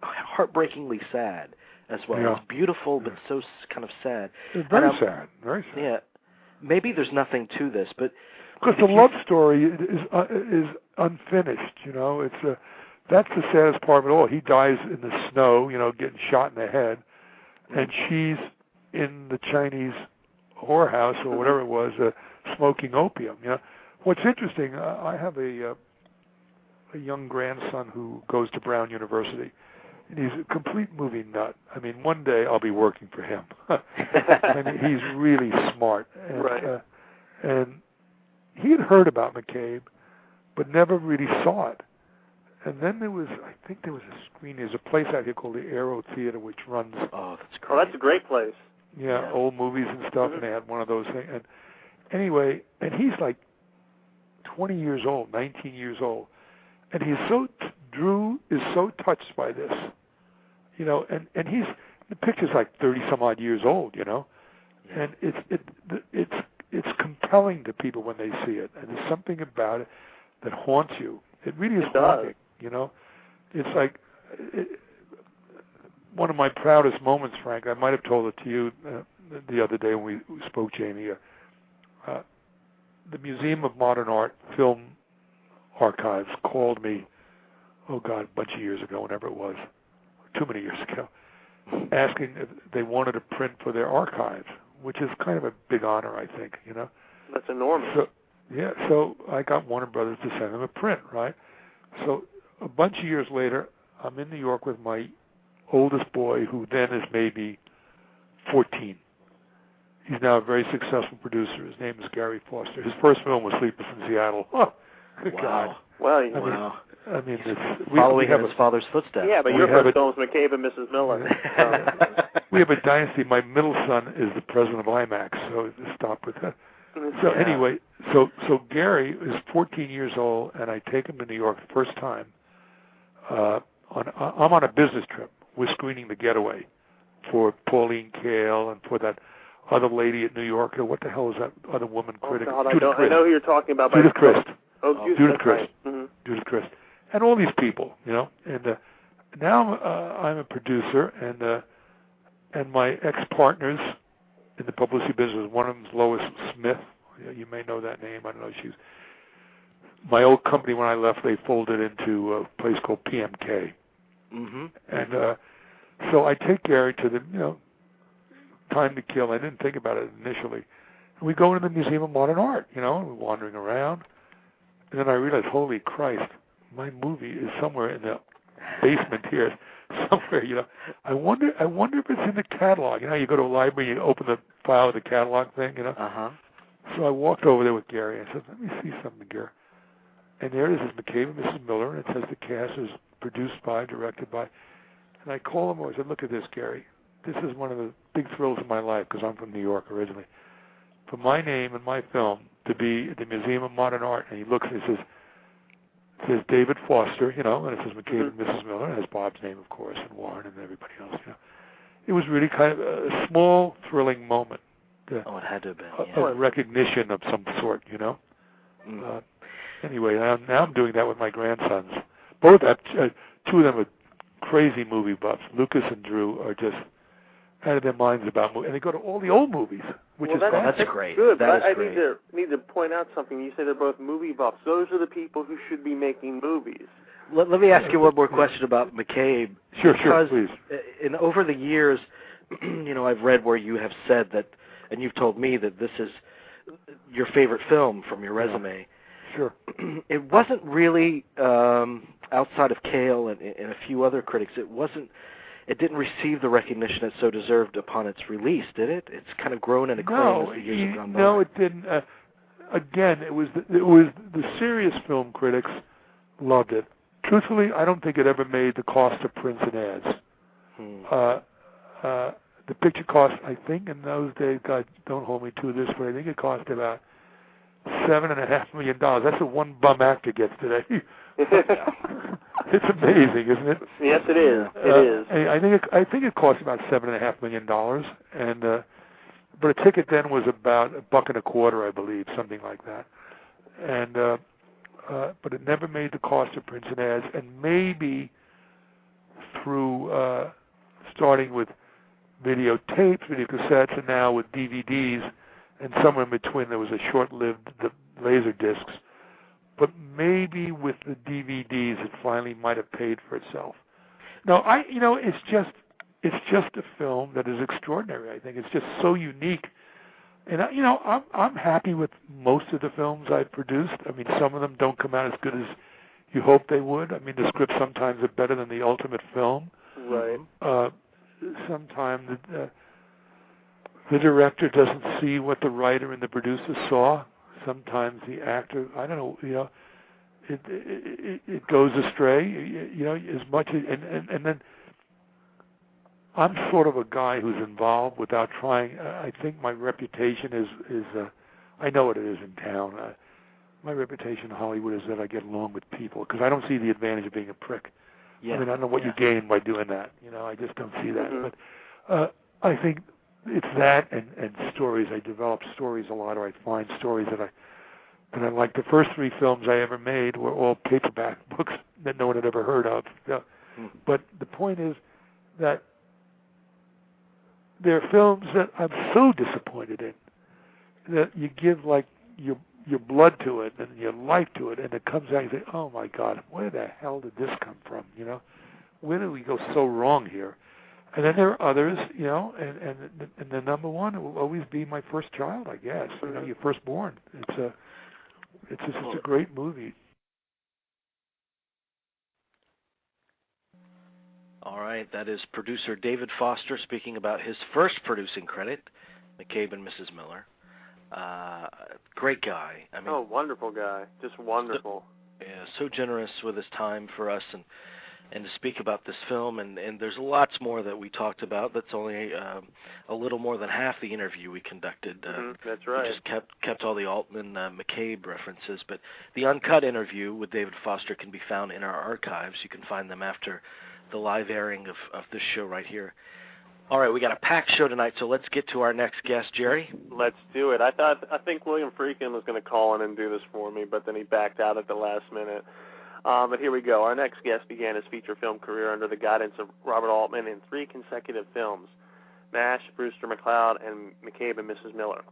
heartbreakingly sad as well. Yeah. It's beautiful, but so kind of sad. It's very sad. Yeah. Maybe there's nothing to this, but because the love story is unfinished. It's that's the saddest part of it all. He dies in the snow, getting shot in the head, and she's in the Chinese whorehouse or whatever it was, smoking opium. What's interesting, I have a young grandson who goes to Brown University, and he's a complete movie nut. I mean, one day I'll be working for him. I mean, he's really smart, and, and he had heard about McCabe, but never really saw it. And then I think there was a screen. There's a place out here called the Aero Theater, which runs. Oh, that's great. Oh, that's a great place. Yeah, old movies and stuff, and they had one of those things. And anyway, and he's like 20 years old, 19 years old, and Drew is so touched by this, and he's the picture's like 30 some odd years old, and it's compelling to people when they see it, and there's something about it that haunts you. It really is haunting, It's like one of my proudest moments, Frank. I might have told it to you the other day when we spoke, Jamie. The Museum of Modern Art Film Archives called me, a bunch of years ago, whenever it was, too many years ago, asking if they wanted a print for their archives, which is kind of a big honor, I think, That's enormous. So I got Warner Brothers to send them a print, right? So a bunch of years later, I'm in New York with my oldest boy, who then is maybe 14. He's now a very successful producer. His name is Gary Foster. His first film was Sleepless in Seattle. Oh, good God. Well, I mean, following in his father's footsteps. Yeah, but your first film was McCabe and Mrs. Miller. We have a dynasty. My middle son is the president of IMAX, so stop with that. So anyway, so Gary is 14 years old, and I take him to New York the first time. I'm on a business trip. We're screening The Getaway for Pauline Kael and for that other lady at New Yorker. What the hell is that other woman critic? God, I know who you're talking about. Judith Christ. Oh, Judith Christ. Right. Mm-hmm. Judith Christ. And all these people, And now I'm a producer, and my ex-partners in the publicity business, one of them is Lois Smith. You may know that name. I don't know. She's my old company. When I left, they folded into a place called PMK. Mm-hmm. And so I take Gary to the, Time to Kill. I didn't think about it initially. And we go into the Museum of Modern Art, and we're wandering around. And then I realized, holy Christ, my movie is somewhere in the basement here, somewhere, I wonder if it's in the catalog. You go to a library, you open the file of the catalog thing, Uh-huh. So I walked over there with Gary. I said, let me see something, Gary. And there it is, McCabe and Mrs. Miller, and it says the cast is produced by, directed by. And I called him over. I said, look at this, Gary. This is one of the big thrills of my life, because I'm from New York originally. For my name and my film to be at the Museum of Modern Art, and he looks and he says David Foster, and it says McCabe and Mrs. Miller, and it has Bob's name, of course, and Warren and everybody else, It was really kind of a small, thrilling moment. It had to have been, a recognition of some sort, Anyway, now I'm doing that with my grandsons. Both have, two of them are crazy movie buffs. Lucas and Drew are just out of their minds about movies, and they go to all the old movies, which is that's great. Good, that but is great. need to point out something. You say they're both movie buffs. Those are the people who should be making movies. Let me ask you one more question about McCabe. Sure, please. Over the years, I've read where you have said that, and you've told me that this is your favorite film from your resume. Sure. It wasn't really, outside of Kael and a few other critics, it didn't receive the recognition it so deserved upon its release, did it? It's kind of grown in acclaim as the years have gone by. No, it didn't. Again, it was the serious film critics loved it. Truthfully, I don't think it ever made the cost of prints and ads. The picture cost, I think, in those days, God, don't hold me to this, but I think it cost about $7.5 million. That's what one bum actor gets today. It's amazing, isn't it? Yes, it is. It is. I think it cost about $7.5 million, and but a ticket then was about $1.25, I believe, something like that. And but it never made the cost of prints and ads, and maybe through starting with videotapes, video cassettes, and now with DVDs, and somewhere in between there was a short-lived laser discs. But maybe with the DVDs, it finally might have paid for itself. No, it's just a film that is extraordinary. I think it's just so unique, and I'm happy with most of the films I've produced. I mean, some of them don't come out as good as you hope they would. I mean, the scripts sometimes are better than the ultimate film. Right. Sometimes the director doesn't see what the writer and the producer saw. Sometimes the actor, I don't know, it goes astray, as much as, and then I'm sort of a guy who's involved without trying. I think my reputation is I know what it is in town. My reputation in Hollywood is that I get along with people, because I don't see the advantage of being a prick. Yeah. I mean, I don't know what you gain by doing that. I just don't see that. Mm-hmm. But I think it's that and stories. I develop stories a lot, or I find stories that I like. The first 3 films I ever made were all paperback books that no one had ever heard of. But the point is that there are films that I'm so disappointed in that you give like your blood to it and your life to it, and it comes out and you say, oh my God, where the hell did this come from? You know, where did we go so wrong here? And then there are others, you know, and the number one will always be My First Child, I guess. You know, Your Firstborn. It's just a great movie. All right, that is producer David Foster speaking about his first producing credit, McCabe and Mrs. Miller. Great guy. I mean, wonderful guy. Just wonderful. So generous with his time for us and to speak about this film. And there's lots more that we talked about. That's only a little more than half the interview we conducted. That's right. We just kept all the Altman, McCabe references. But the uncut interview with David Foster can be found in our archives. You can find them after the live airing of this show right here. All right, we got a packed show tonight, so let's get to our next guest, Jerry. Let's do it. I think William Friedkin was going to call in and do this for me, but then he backed out at the last minute. But here we go. Our next guest began his feature film career under the guidance of Robert Altman in 3 consecutive films, MASH, Brewster McCloud, and McCabe and Mrs. Miller.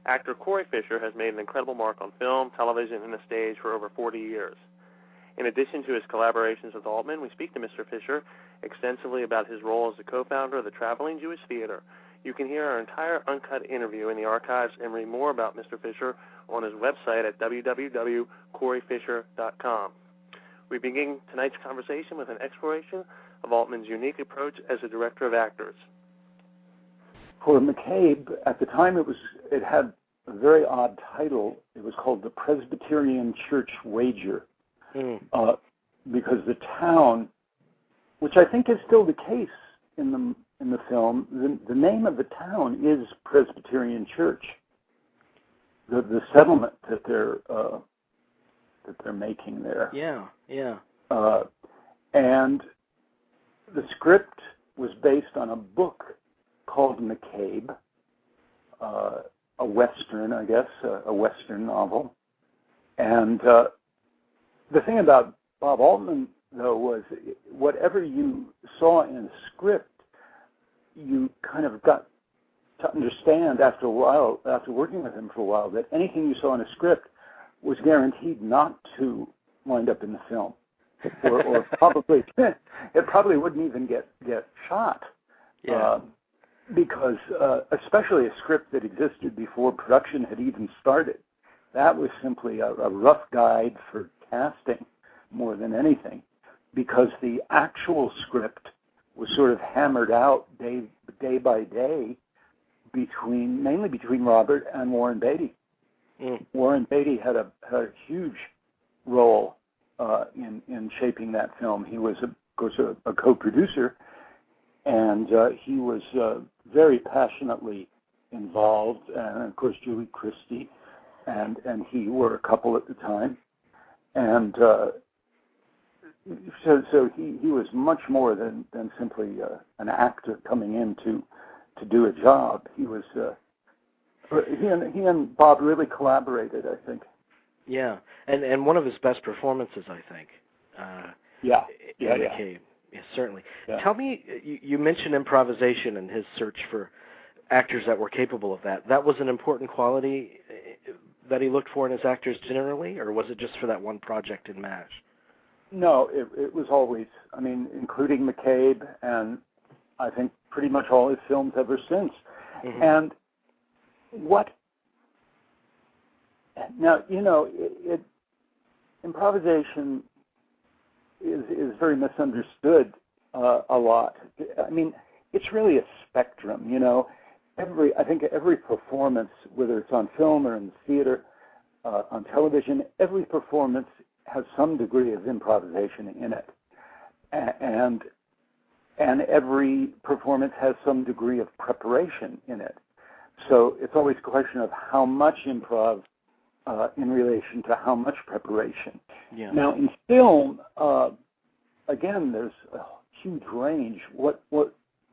Actor Corey Fischer has made an incredible mark on film, television, and the stage for over 40 years. In addition to his collaborations with Altman, we speak to Mr. Fischer extensively about his role as the co-founder of the Traveling Jewish Theater. You can hear our entire uncut interview in the archives and read more about Mr. Fischer on his website at www.coreyfischer.com. We begin tonight's conversation with an exploration of Altman's unique approach as a director of actors. For McCabe, at the time it had a very odd title. It was called The Presbyterian Church Wager. Because the town, which I think is still the case in the film, the name of the town is Presbyterian Church. The settlement that they're making there. Yeah. And the script was based on a book called McCabe, a Western, I guess, a Western novel, and. The thing about Bob Altman, though, was whatever you saw in a script, you kind of got to understand after a while, after working with him for a while, that anything you saw in a script was guaranteed not to wind up in the film, or probably it probably wouldn't even get shot, because especially a script that existed before production had even started, that was simply a rough guide for casting more than anything, because the actual script was sort of hammered out day by day mainly between Robert and Warren Beatty. Warren Beatty had a huge role in shaping that film. He was, of course, a co-producer, and he was very passionately involved, and of course Julie Christie and he were a couple at the time. And so he was much more than simply an actor coming in to do a job. He was he and Bob really collaborated, I think. Yeah, and one of his best performances, I think. McCabe. Yeah, certainly. Yeah. Tell me, you mentioned improvisation and his search for actors that were capable of that. That was an important quality that he looked for in his actors generally, or was it just for that one project in MASH? No, it was always, I mean, including McCabe and I think pretty much all his films ever since. Mm-hmm. And improvisation is very misunderstood a lot. I mean, it's really a spectrum, you know. I think every performance, whether it's on film or in the theater, on television, every performance has some degree of improvisation in it, and every performance has some degree of preparation in it. So it's always a question of how much improv in relation to how much preparation. Yeah. Now in film, again, there's a huge range. What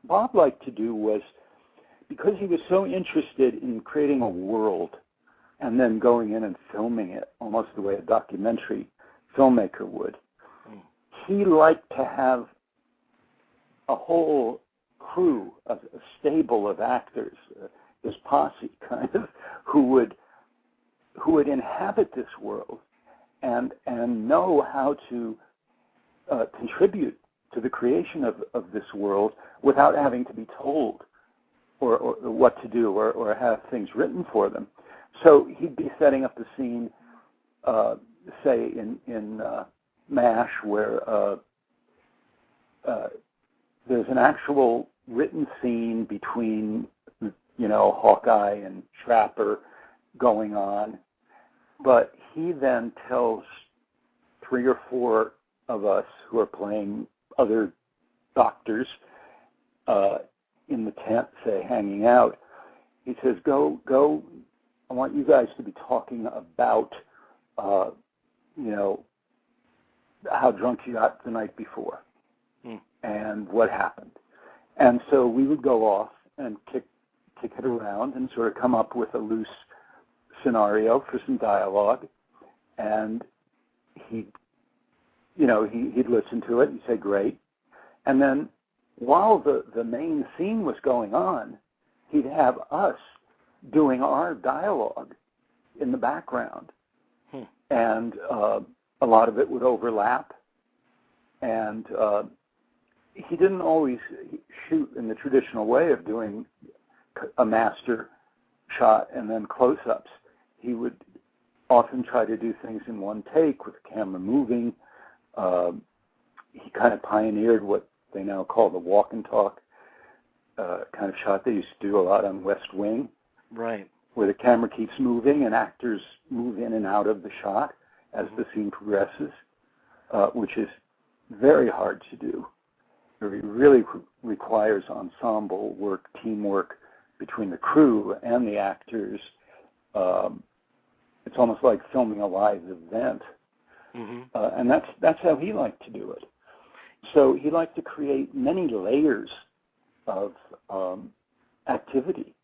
Bob liked to do was, because he was so interested in creating a world and then going in and filming it almost the way a documentary filmmaker would, he liked to have a whole crew, a stable of actors, his posse, kind of, who would inhabit this world and know how to contribute to the creation of this world without having to be told or what to do or have things written for them. So he'd be setting up the scene, say in MASH, where there's an actual written scene between, Hawkeye and Trapper going on, but he then tells 3 or 4 of us who are playing other doctors in the tent, say, hanging out. He says, go, I want you guys to be talking about, how drunk you got the night before and what happened. And so we would go off and kick it around and sort of come up with a loose scenario for some dialogue. And he'd listen to it and say, great. And then while the main scene was going on, he'd have us doing our dialogue in the background. And a lot of it would overlap. And he didn't always shoot in the traditional way of doing a master shot and then close-ups. He would often try to do things in one take with the camera moving. He kind of pioneered what they now call the walk and talk kind of shot they used to do a lot on West Wing. Right. Where the camera keeps moving and actors move in and out of the shot as the scene progresses, which is very hard to do. It really requires ensemble work, teamwork between the crew and the actors. It's almost like filming a live event. And that's how he liked to do it. So he liked to create many layers of activity.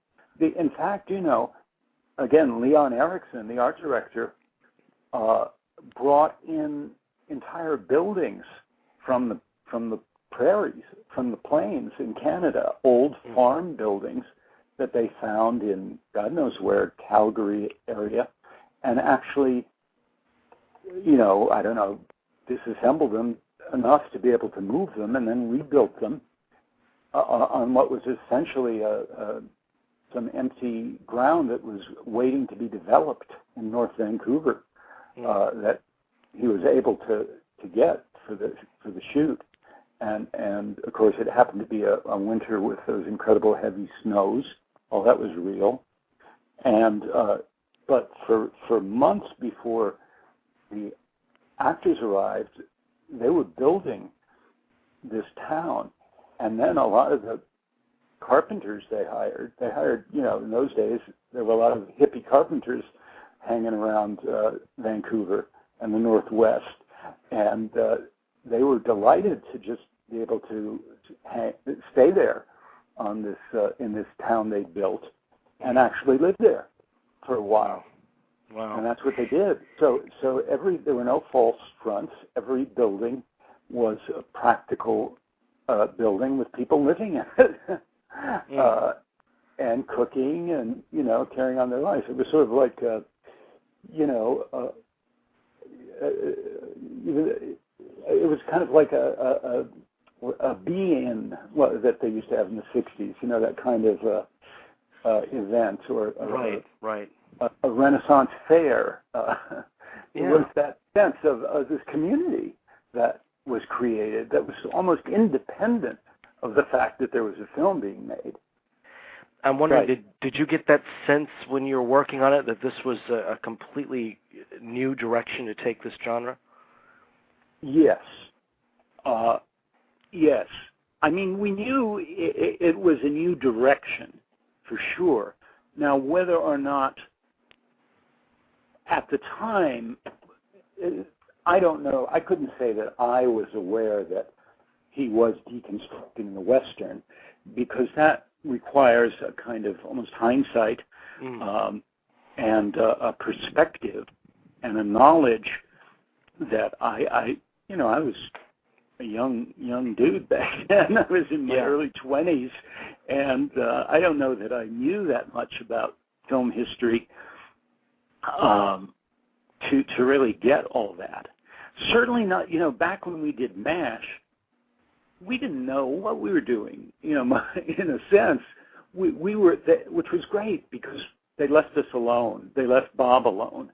In fact, again, Leon Erickson, the art director, brought in entire buildings from the prairies, from the plains in Canada, old farm buildings that they found in God knows where, Calgary area, and actually, disassembled them enough to be able to move them and then rebuilt them on what was essentially some empty ground that was waiting to be developed in North Vancouver that he was able to get for the shoot. And of course, it happened to be a winter with those incredible heavy snows. All that was real. And but for months before the actors arrived, they were building this town. And then a lot of the carpenters they hired, in those days, there were a lot of hippie carpenters hanging around Vancouver and the Northwest. And they were delighted to just be able to stay there on this in this town they built and actually live there for a while. Wow. And that's what they did. So there were no false fronts. Every building was a practical building with people living in it and cooking and carrying on their lives. It was sort of like it was kind of like a be-in that they used to have in the 60s, that kind of event or a Renaissance fair. It was that sense of this community that was created that was almost independent of the fact that there was a film being made. I'm wondering, did you get that sense when you were working on it that this was a completely new direction to take this genre? Yes. Yes. I mean, we knew it was a new direction, for sure. Now, whether or not at the time, I don't know. I couldn't say that I was aware that he was deconstructing the Western, because that requires a kind of almost hindsight and a perspective and a knowledge that I was a young dude back then. I was in my early 20s, and I don't know that I knew that much about film history to really get all that. Certainly not, back when we did MASH, we didn't know what we were doing. In a sense, we were, which was great because they left us alone. They left Bob alone.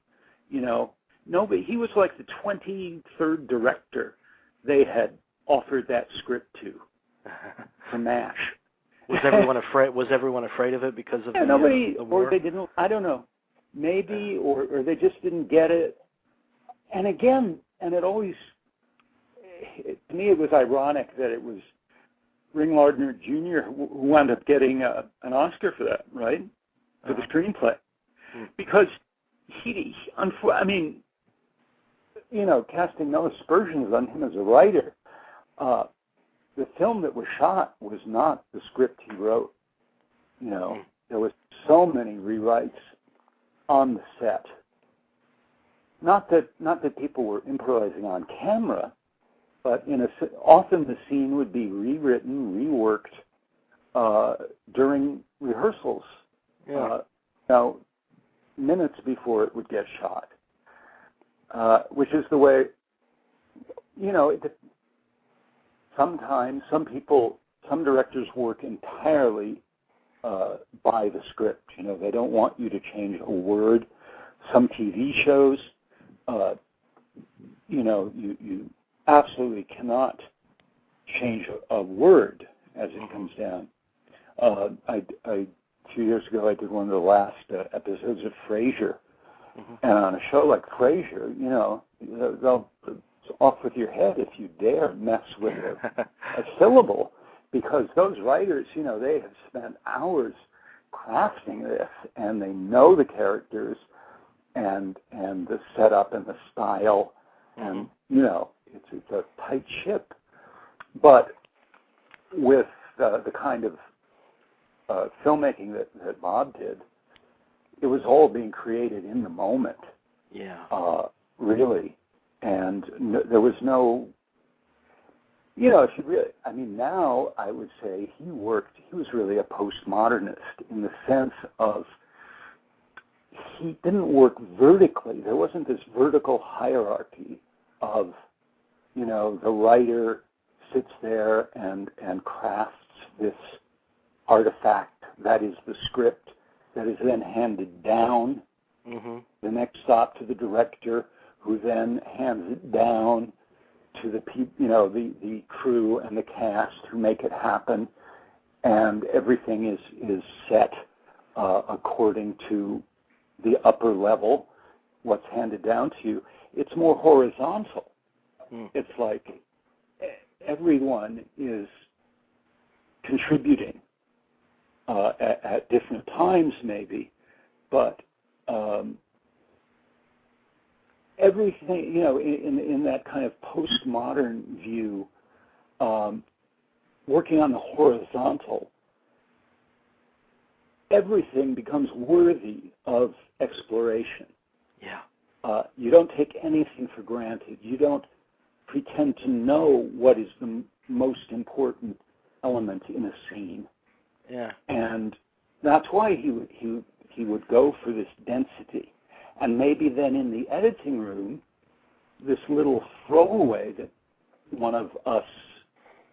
Nobody. He was like the 23rd director they had offered that script to for MASH. Was everyone afraid? Was everyone afraid of it because of nobody, the war? Or they didn't. I don't know. Maybe, or they just didn't get it. And again, it always, to me, it was ironic that it was Ring Lardner Jr. who wound up getting an Oscar for that, right? For the screenplay, because casting no aspersions on him as a writer, the film that was shot was not the script he wrote. There was so many rewrites on the set. Not that people were improvising on camera, but often the scene would be rewritten, reworked during rehearsals. Minutes before it would get shot, which is the way. Sometimes some directors work entirely by the script. They don't want you to change a word. Some TV shows, you absolutely cannot change a word as it comes down. A few years ago, I did one of the last episodes of Frasier, and on a show like Frasier, it's off with your head if you dare mess with a syllable, because those writers, they have spent hours crafting this, and they know the characters and the setup and the style, and it's a tight ship. But with the kind of filmmaking that Bob did, it was all being created in the moment. Really. And there was no, if you really, now I would say he was really a postmodernist in the sense of he didn't work vertically. There wasn't this vertical hierarchy of, the writer sits there and crafts this artifact that is the script that is then handed down the next stop to the director, who then hands it down to the crew and the cast who make it happen, and everything is set according to the upper level, what's handed down to you. It's more horizontal. It's like everyone is contributing at different times maybe, but everything, in that kind of postmodern view, working on the horizontal, everything becomes worthy of exploration. You don't take anything for granted. You don't pretend to know what is the most important element in a scene. And that's why he would go for this density. And maybe then in the editing room, this little throwaway that one of us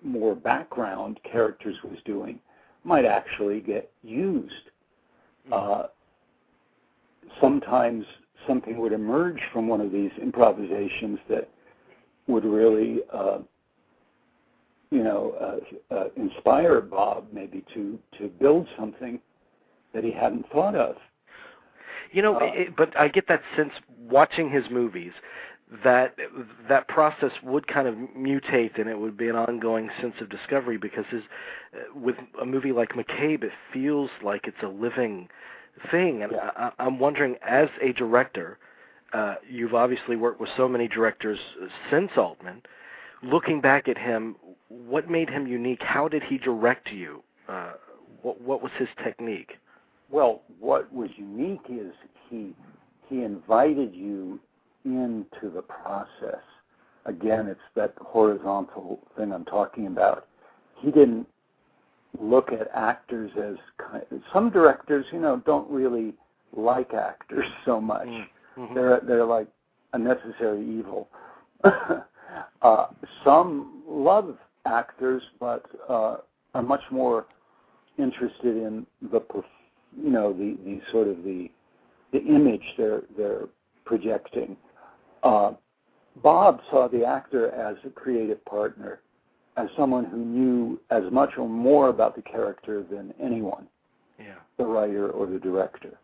more background characters was doing might actually get used. Sometimes something would emerge from one of these improvisations that would really, inspire Bob maybe to build something that he hadn't thought of. But I get that sense watching his movies that process would kind of mutate, and it would be an ongoing sense of discovery, because with a movie like McCabe, it feels like it's a living thing. And I'm wondering, as a director, you've obviously worked with so many directors since Altman. Looking back at him, what made him unique? How did he direct you? What was his technique? Well, what was unique is he invited you into the process again, it's that horizontal thing I'm talking about. He didn't look at actors as some directors, don't really like actors so much. Mm-hmm. They're like a necessary evil. Some love actors, but are much more interested in the sort of the image they're projecting. Bob saw the actor as a creative partner, as someone who knew as much or more about the character than anyone, the writer or the director.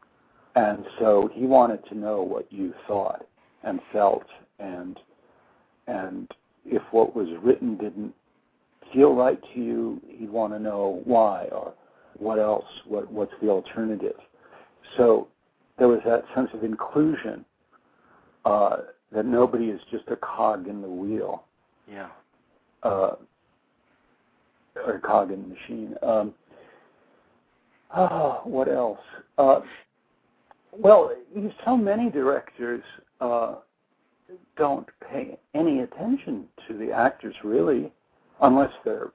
And so he wanted to know what you thought and felt, and if what was written didn't feel right to you, he'd want to know why, or what else, what's the alternative. So there was that sense of inclusion, that nobody is just a cog in the wheel. Yeah. Or a cog in the machine. What else? Well, so many directors don't pay any attention to the actors, really, unless they're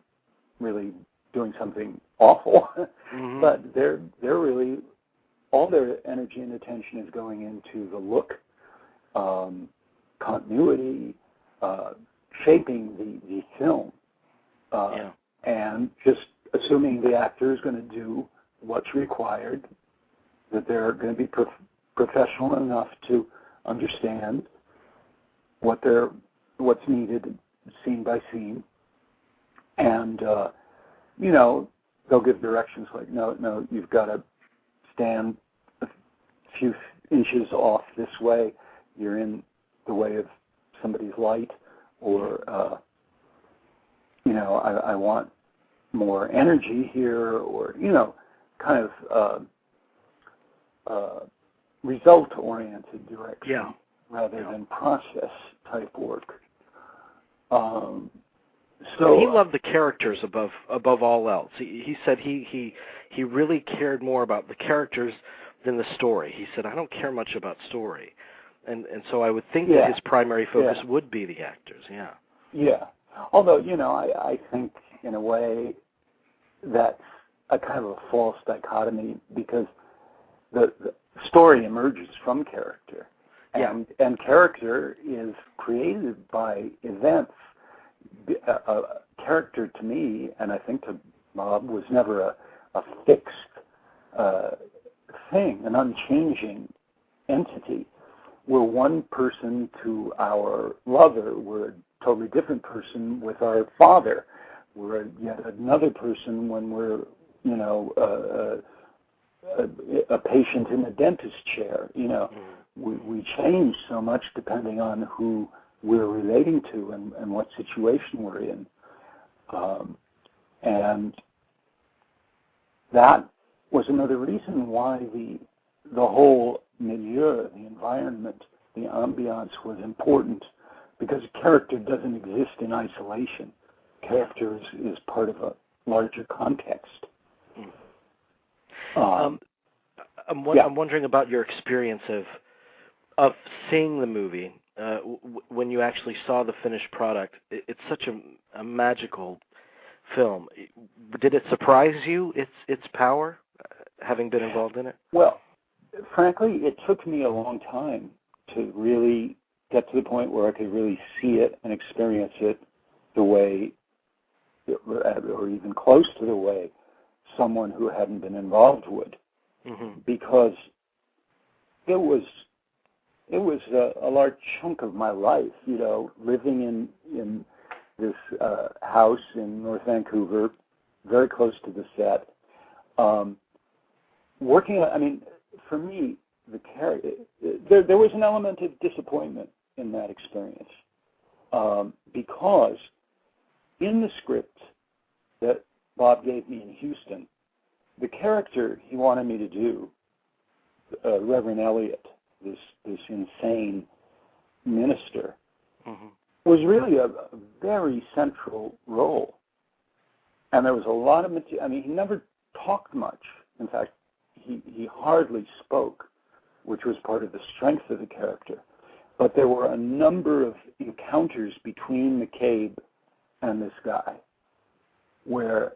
really doing something awful. Mm-hmm. But they're really, all their energy and attention is going into the look, continuity, shaping the film, and just assuming the actor is going to do what's required, that they're going to be professional enough to understand what's needed, scene by scene, and they'll give directions like, no, you've got to stand a few inches off this way. You're in the way of somebody's light, or I want more energy here, or kind of result-oriented direction rather than process-type work. So he loved the characters above all else. He said he really cared more about the characters than the story. He said, I don't care much about story. And so I would think that his primary focus would be the actors, Yeah. Although, I think in a way that's a kind of a false dichotomy, because the story emerges from character. And character is created by events. A character to me, and I think to Bob, was never a fixed thing, an unchanging entity. We're one person to our lover. We're a totally different person with our father. We're yet another person when we're, a patient in a dentist chair. We change so much depending on who we're relating to and what situation we're in. And that was another reason why the whole milieu, the environment, the ambiance was important, because character doesn't exist in isolation. Character is part of a larger context. I'm wondering about your experience of seeing the movie. When you actually saw the finished product, it's such a magical film. Did it surprise you, its power, having been involved in it? Well, frankly, it took me a long time to really get to the point where I could really see it and experience it the way, or even close to the way, someone who hadn't been involved would. Mm-hmm. Because it was a large chunk of my life, living in this house in North Vancouver, very close to the set. For me, the character, there was an element of disappointment in that experience, because in the script that Bob gave me in Houston, the character he wanted me to do, Reverend Elliot, this insane minister, mm-hmm. was really a very central role. And there was a lot of material. He never talked much. In fact, he hardly spoke, which was part of the strength of the character. But there were a number of encounters between McCabe and this guy where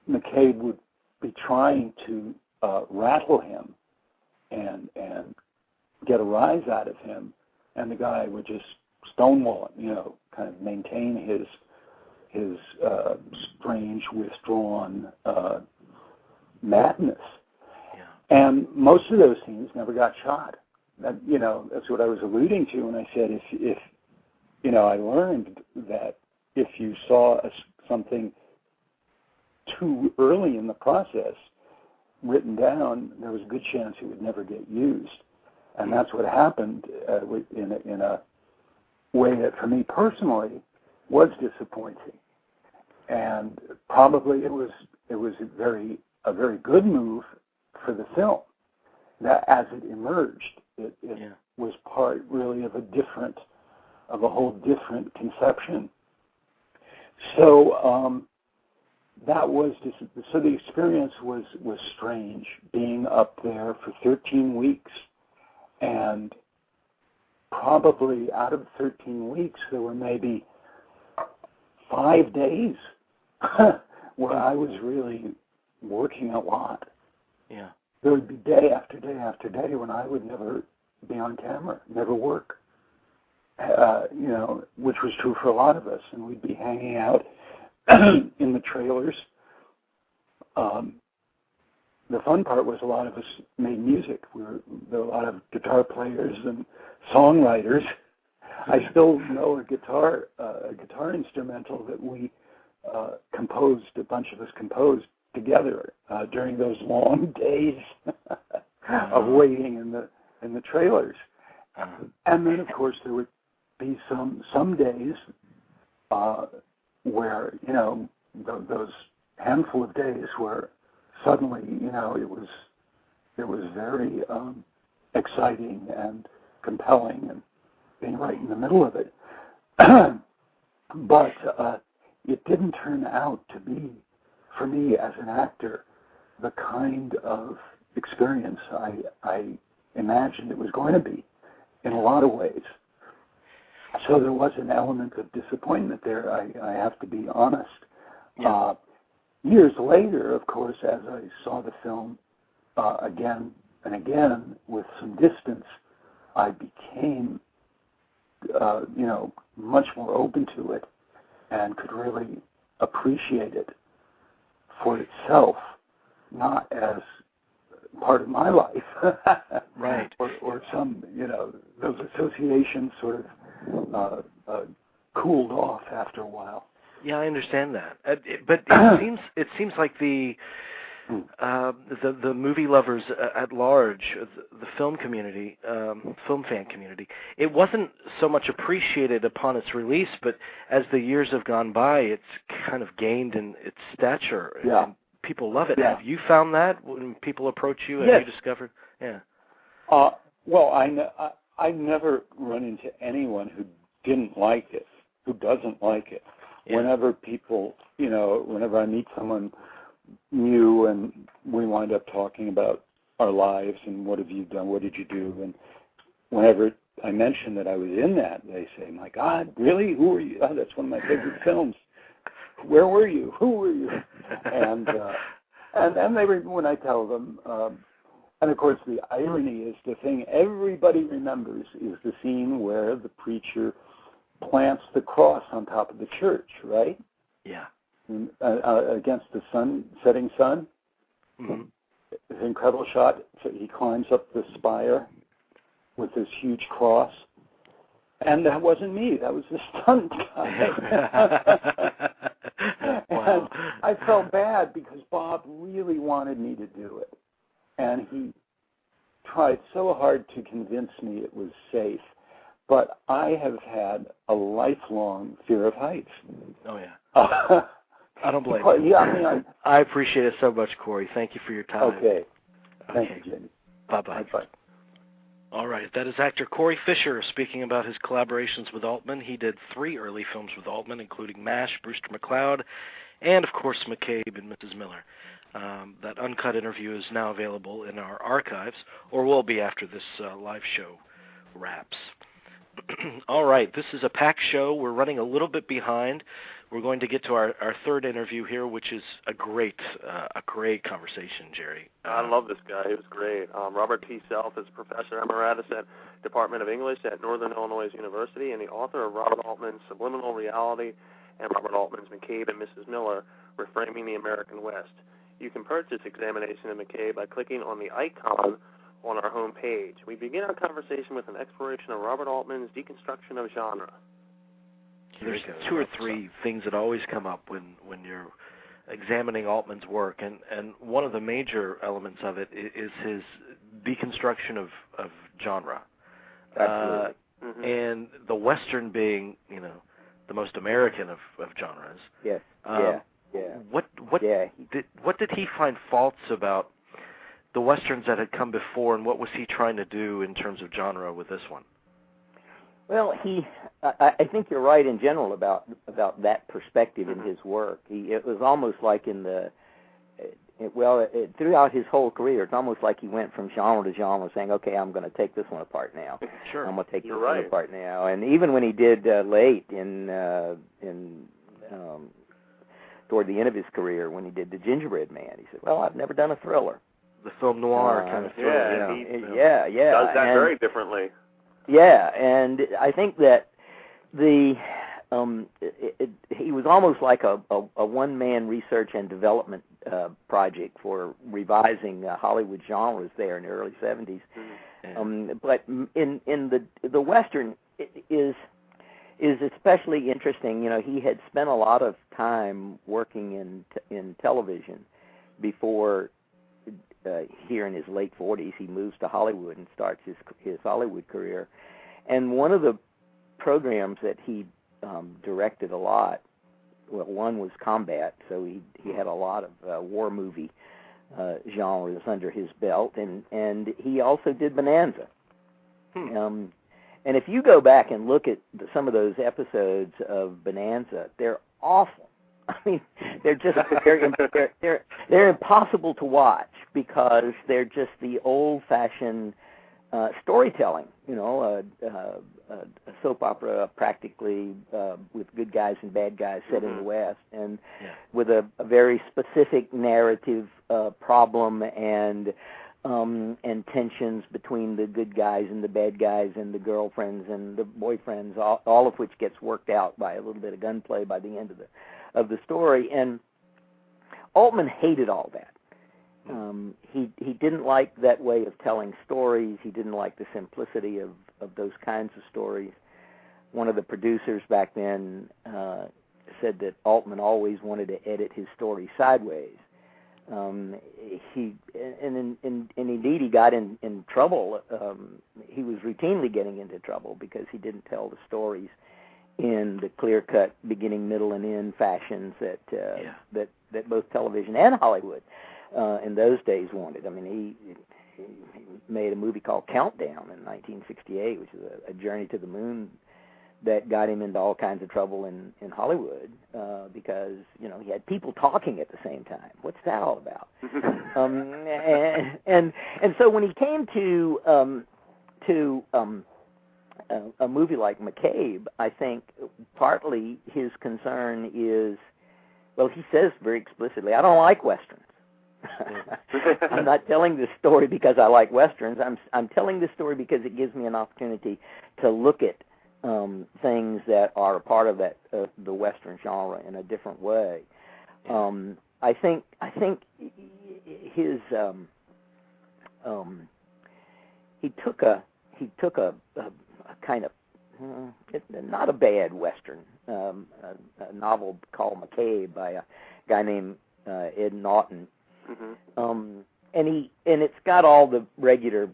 McCabe would be trying to rattle him and get a rise out of him, and the guy would just stonewall him, kind of maintain his strange, withdrawn madness. Yeah. And most of those scenes never got shot. That's what I was alluding to when I said if I learned that if you saw something too early in the process written down, there was a good chance it would never get used. And that's what happened in a way that for me personally was disappointing. And probably it was a very good move for the film. That as it emerged, it was part really of a whole different conception. So so the experience was strange, being up there for 13 weeks, and probably out of 13 weeks there were maybe 5 days where I was really working a lot. Yeah. There would be day after day after day when I would never be on camera, never work, which was true for a lot of us. And we'd be hanging out in the trailers. The fun part was a lot of us made music. There were a lot of guitar players and songwriters. I still know a guitar instrumental that we composed, a bunch of us composed together during those long days of waiting in the trailers. And then, of course, there would be some days where those handful of days where suddenly it was very exciting and compelling and being right in the middle of it. But it didn't turn out to be, for me as an actor, the kind of experience I imagined it was going to be in a lot of ways. So there was an element of disappointment there, I have to be honest. Yeah. Years later, of course, as I saw the film again and again with some distance, I became, much more open to it and could really appreciate it for itself, not as part of my life, right? Or some, those associations sort of cooled off after a while. Yeah, I understand that, but it seems like the movie lovers at large, the film community, film fan community, it wasn't so much appreciated upon its release, but as the years have gone by, it's kind of gained in its stature. Yeah. And people love it. Yeah. Have you found that when people approach you? Have Yes. you discovered? Yeah. Well, I've never run into anyone who didn't like it, who doesn't like it. Yeah. Whenever people, whenever I meet someone new and we wind up talking about our lives and what have you done, what did you do, and whenever I mention that I was in that, they say, "My God, really? Who are you? Oh, that's one of my favorite films. Where were you? Who were you?" And they when I tell them, and of course the irony is the thing everybody remembers is the scene where the preacher plants the cross on top of the church, right? Yeah. Against the setting sun. Mm-hmm. It's an incredible shot. So he climbs up the spire with this huge cross. And that wasn't me. That was the stunt guy. Wow. And I felt bad because Bob really wanted me to do it. And he tried so hard to convince me it was safe. But I have had a lifelong fear of heights. Oh, yeah. I don't blame you. Yeah, I appreciate it so much, Corey. Thank you for your time. Okay. Thank you, Jimmy. Bye-bye. Bye-bye. All right. That is actor Corey Fischer speaking about his collaborations with Altman. He did 3 early films with Altman, including MASH, Brewster McCloud, and, of course, McCabe and Mrs. Miller. That uncut interview is now available in our archives, or will be after this live show wraps. All right, this is a packed show. We're running a little bit behind. We're going to get to our third interview here, which is a great conversation, Jerry. I love this guy. He was great. Robert T. Self is Professor Emeritus at Department of English at Northern Illinois University and the author of Robert Altman's Subliminal Reality and Robert Altman's McCabe and Mrs. Miller, Reframing the American West. You can purchase Examination of McCabe by clicking on the icon on our home page. We begin our conversation with an exploration of Robert Altman's Deconstruction of Genre. There's two or three things that always come up when you're examining Altman's work, and one of the major elements of it is his deconstruction of genre. Absolutely. And the Western being, the most American of genres. Yes. What did he find faults about the Westerns that had come before, and what was he trying to do in terms of genre with this one? Well, I think you're right in general about that perspective in his work. It was almost like throughout his whole career, it's almost like he went from genre to genre, saying, "Okay, I'm going to take this one apart now. Sure, I'm going to take this one apart now." And even when he did late toward the end of his career, when he did The Gingerbread Man, he said, "Well, I've never done a thriller." The film noir kind of thriller. He does that very differently. Yeah, and I think that he was almost like a one-man research and development project for revising Hollywood genres there in the early 70s. Mm-hmm. But in the Western is especially interesting. He had spent a lot of time working in television before. Here in his late 40s, he moves to Hollywood and starts his Hollywood career. And one of the programs that he directed a lot, well, one was Combat, so he had a lot of war movie genres under his belt, and he also did Bonanza. And if you go back and look at some of those episodes of Bonanza, they're awful. I mean, they're just they're impossible to watch because they're just the old-fashioned storytelling. A soap opera practically with good guys and bad guys set in the West, and with a very specific narrative problem and tensions between the good guys and the bad guys and the girlfriends and the boyfriends, all of which gets worked out by a little bit of gunplay by the end of the story. And Altman hated all that. He didn't like that way of telling stories. He didn't like the simplicity of those kinds of stories. One of the producers back then said that Altman always wanted to edit his story sideways. Indeed he got in trouble. He was routinely getting into trouble because he didn't tell the stories in the clear-cut beginning, middle, and end fashions that both television and Hollywood in those days wanted. I mean, he made a movie called Countdown in 1968, which is a journey to the moon that got him into all kinds of trouble in Hollywood because he had people talking at the same time. What's that all about? And so when he came to a movie like McCabe, I think partly his concern is, well, he says very explicitly, I don't like Westerns. I'm not telling this story because I like Westerns. I'm telling this story because it gives me an opportunity to look at things that are a part of the Western genre in a different way. I think his he took a kind of not a bad Western, a novel called McCabe by a guy named Ed Naughton. And it's got all the regular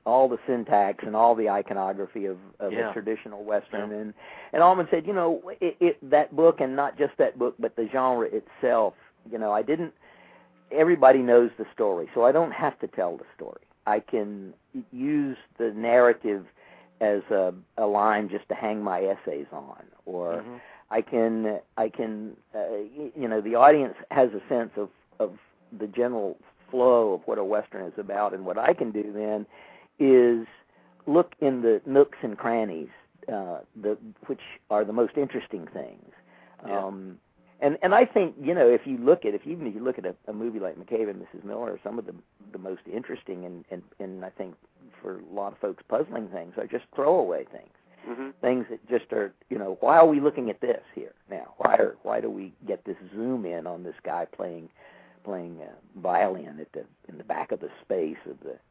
all the syntax and all the iconography of a traditional Western. And Altman said, that book, and not just that book, but the genre itself, everybody knows the story, so I don't have to tell the story. I can use the narrative as a line just to hang my essays on, or I can the audience has a sense of the general flow of what a Western is about, and what I can do then is look in the nooks and crannies, which are the most interesting things. And I think, if you look at a movie like McCabe and Mrs. Miller, some of the most interesting and I think for a lot of folks puzzling things are just throwaway things. Mm-hmm. Things that just are, why are we looking at this here now? Why do we get this zoom in on this guy playing violin in the back of the space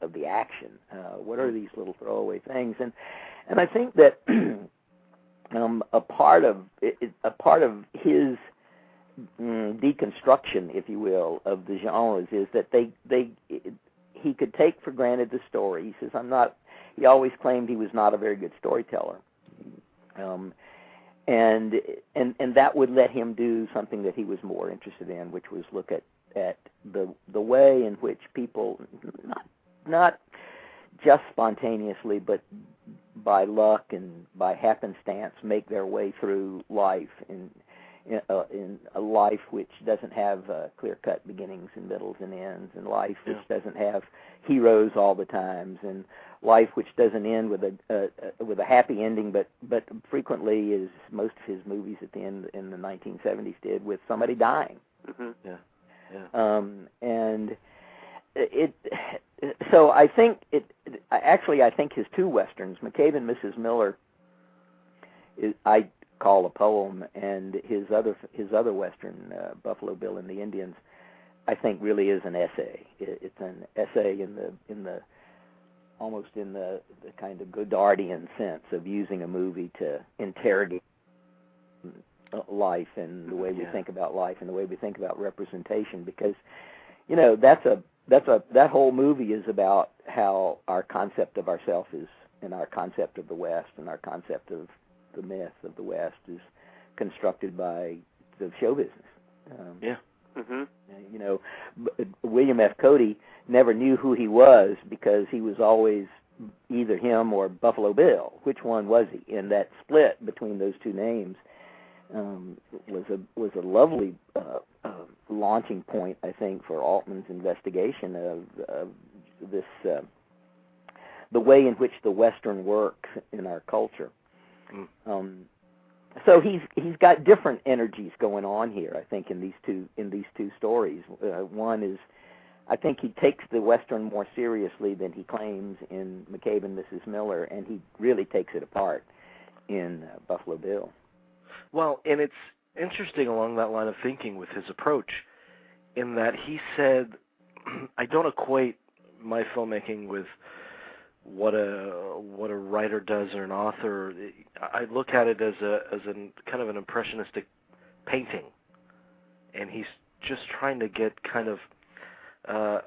of the action? What are these little throwaway things? And I think that a part of his deconstruction, if you will, of the genres is that he could take for granted the story. He says, he always claimed he was not a very good storyteller. And that would let him do something that he was more interested in, which was look at the way in which people, not just spontaneously, but by luck and by happenstance, make their way through life in a life which doesn't have clear-cut beginnings and middles and ends, and life which doesn't have heroes all the times, and life which doesn't end with a happy ending, but frequently, as most of his movies at the end in the 1970s did, with somebody dying. Mm-hmm. And so I think I think his two westerns, McCabe and Mrs. Miller, I call a poem, and his other western, Buffalo Bill and the Indians, I think really is an essay. It's an essay in the almost in the kind of Godardian sense of using a movie to interrogate life and the way we think about life and the way we think about representation, because that whole movie is about how our concept of ourselves is, and our concept of the West and our concept of the myth of the West is constructed by the show business. William F. Cody never knew who he was because he was always either him or Buffalo Bill. Which one was he? And that split between those two names was a lovely launching point, I think, for Altman's investigation of this the way in which the Western works in our culture. So he's got different energies going on here, I think, in these two stories. One is, I think he takes the Western more seriously than he claims in McCabe and Mrs. Miller, and he really takes it apart in Buffalo Bill. Well, and it's interesting along that line of thinking with his approach, in that he said, I don't equate my filmmaking with what a writer does or an author. I look at it as a kind of an impressionistic painting, and he's just trying to get kind of to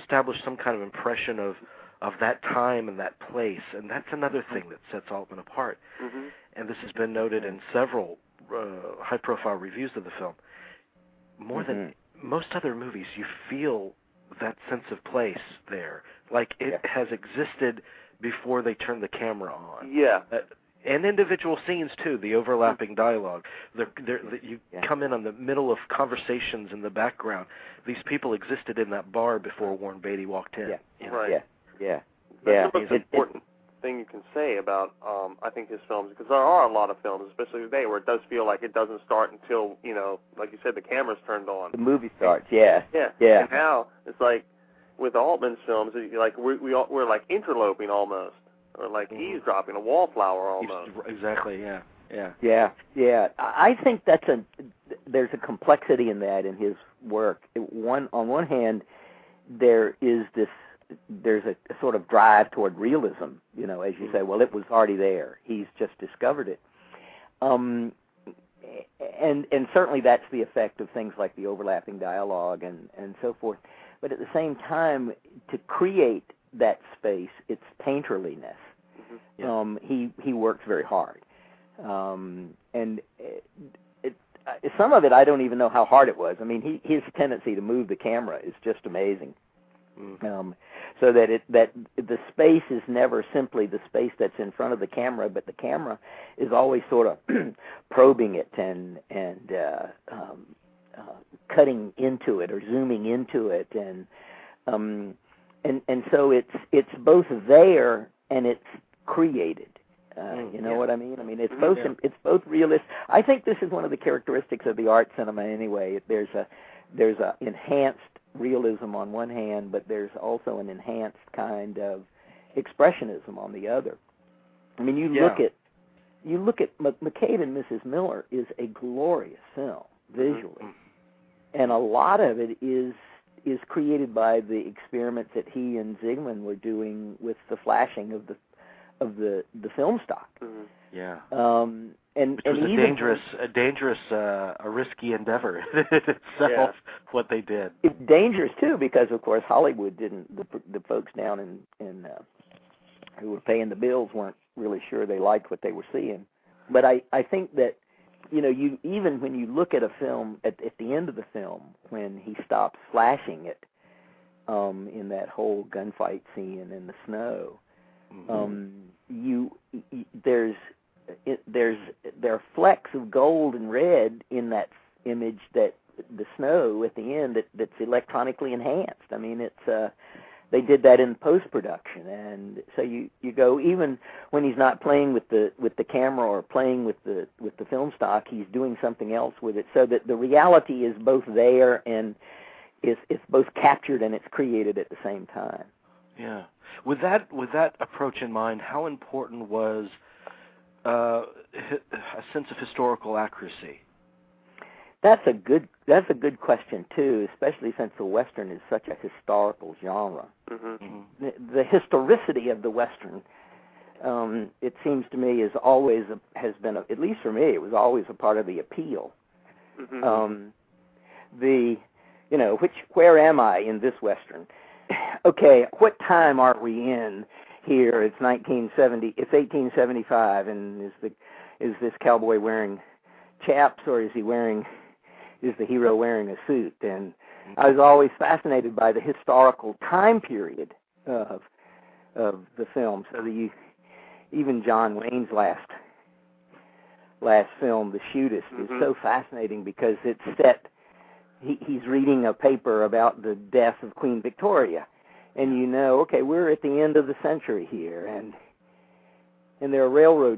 establish some kind of impression of that time and that place, and that's another thing that sets Altman apart. Mm-hmm. And this has been noted in several high-profile reviews of the film. More than most other movies, you feel that sense of place there, like it has existed before they turned the camera on. And individual scenes too, the overlapping dialogue. You come in on the middle of conversations in the background. These people existed in that bar before Warren Beatty walked in. That's the most important thing you can say about, I think, his films, because there are a lot of films, especially today, where it does feel like it doesn't start until, like you said, the camera's turned on. The movie starts, And now it's like with Altman's films, like we're like interloping almost, or like eavesdropping, a wallflower almost. Exactly. I think there's a complexity in that in his work. On one hand, there's a sort of drive toward realism, as you say, well, it was already there. He's just discovered it. And certainly that's the effect of things like the overlapping dialogue and so forth. But at the same time, to create that space, its painterliness, he works very hard. And some of it, I don't even know how hard it was. I mean, his tendency to move the camera is just amazing. So that the space is never simply the space that's in front of the camera, but the camera is always sort of probing it and cutting into it or zooming into it, and and so it's both there and it's created. You know what I mean? I mean, it's both realist. I think this is one of the characteristics of the art cinema anyway. There's a enhanced realism on one hand, but there's also an enhanced kind of expressionism on the other. I mean, you look at McCabe and Mrs. Miller is a glorious film visually, and a lot of it is created by the experiments that he and Zygmunt were doing with the flashing of the film stock. Yeah. And which was a risky endeavor itself. What they did. It's dangerous too, because of course Hollywood didn't. The folks down in who were paying the bills weren't really sure they liked what they were seeing. But I think that, you even when you look at a film at the end of the film, when he stops flashing it, in that whole gunfight scene in the snow, there are flecks of gold and red in that image, that the snow at the end that's electronically enhanced. I mean, it's they did that in post-production, and so you go, even when he's not playing with the camera or playing with the film stock, he's doing something else with it, so that the reality is both there and it's both captured and it's created at the same time. Yeah. With that approach in mind, how important was a sense of historical accuracy? That's a good question too, especially since the Western is such a historical genre. The historicity of the Western, it seems to me, has been, at least for me, it was always a part of the appeal. Where am I in this Western? Okay, what time are we in here? It's 1970. It's 1875, and is this cowboy wearing chaps, or is the hero wearing a suit? And I was always fascinated by the historical time period of the film. So even John Wayne's last film, The Shootist, is so fascinating because it's set. He's reading a paper about the death of Queen Victoria, and okay, we're at the end of the century here, and there are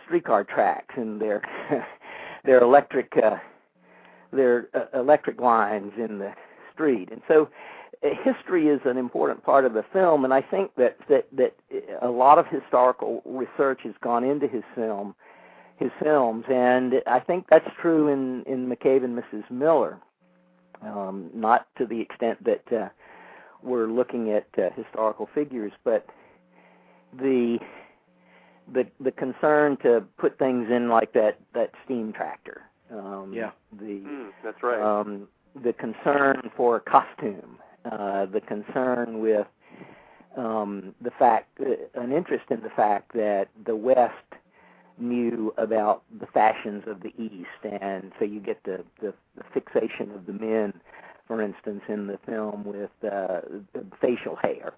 streetcar tracks, and there are electric lines in the street, and so history is an important part of the film, and I think that a lot of historical research has gone into his films, and I think that's true in McCabe and Mrs. Miller. Not to the extent that we're looking at historical figures, but the concern to put things in like that steam tractor. That's right. The concern for costume, the concern with the fact, an interest in the fact that the West knew about the fashions of the East, and so you get the fixation of the men, for instance, in the film with facial hair.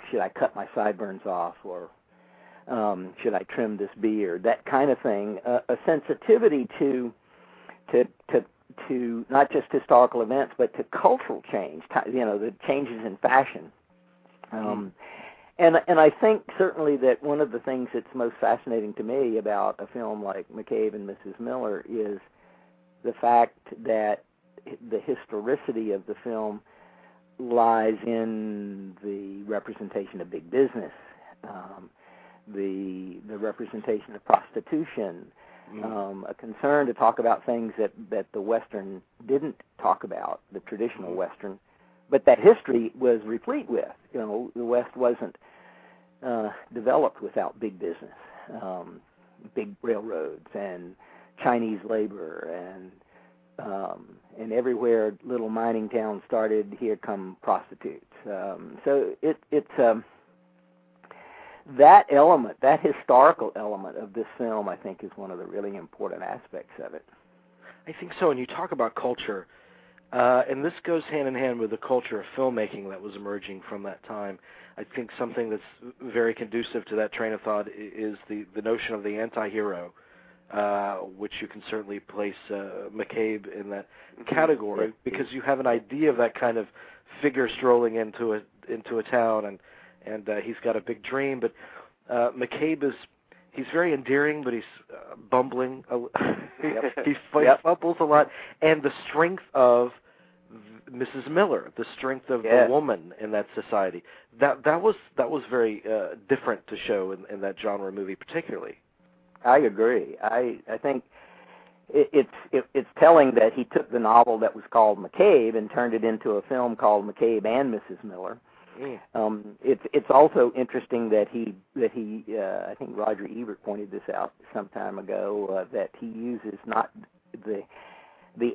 Should I cut my sideburns off, or should I trim this beard? That kind of thing. A sensitivity to not just historical events, but to cultural change. The changes in fashion. And I think certainly that one of the things that's most fascinating to me about a film like McCabe and Mrs. Miller is the fact that the historicity of the film lies in the representation of big business, the representation of prostitution, a concern to talk about things that the Western didn't talk about, the traditional Western, but that history was replete with. The West wasn't developed without big business, big railroads and Chinese labor, and everywhere little mining towns started, here come prostitutes. So it's that element, that historical element of this film, I think, is one of the really important aspects of it. I think so. And you talk about culture, and this goes hand in hand with the culture of filmmaking that was emerging from that time. I think something that's very conducive to that train of thought is the notion of the anti-hero which you can certainly place McCabe in that category, because you have an idea of that kind of figure strolling into a town, and he's got a big dream. But McCabe he's very endearing, but he's bumbling. He fumbles a lot, and the strength of Mrs. Miller, the strength of the woman in that society, that was very different to show in that genre movie, particularly. I agree. I think it's telling that he took the novel that was called McCabe and turned it into a film called McCabe and Mrs. Miller. It's also interesting that he I think Roger Ebert pointed this out some time ago, that he uses not the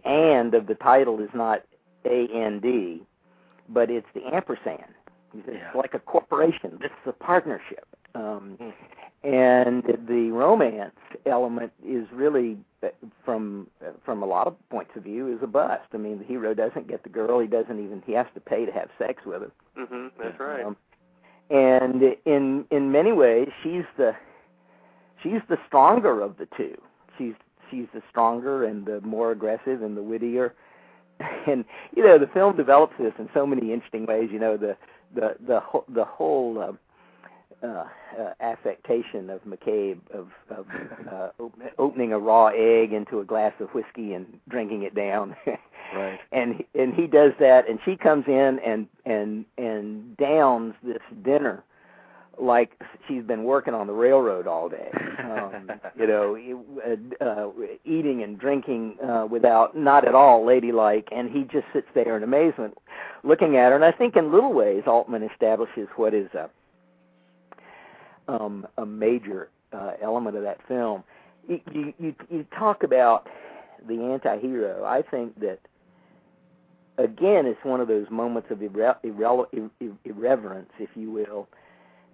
and of the title is not A-N-D, but it's the ampersand. It's like a corporation. This is a partnership. And the romance element is really, from a lot of points of view, is a bust. I mean, the hero doesn't get the girl. He has to pay to have sex with her. That's right. And in many ways, she's the stronger of the two. She's the stronger and the more aggressive and the wittier. And the film develops this in so many interesting ways. The whole affectation of McCabe of opening a raw egg into a glass of whiskey and drinking it down. Right. And he does that, and she comes in and downs this dinner like she's been working on the railroad all day. Eating and drinking without, not at all ladylike, and he just sits there in amazement looking at her. And I think in little ways Altman establishes what is a major element of that film. You talk about the anti-hero. I think that, again, it's one of those moments of irreverence, if you will,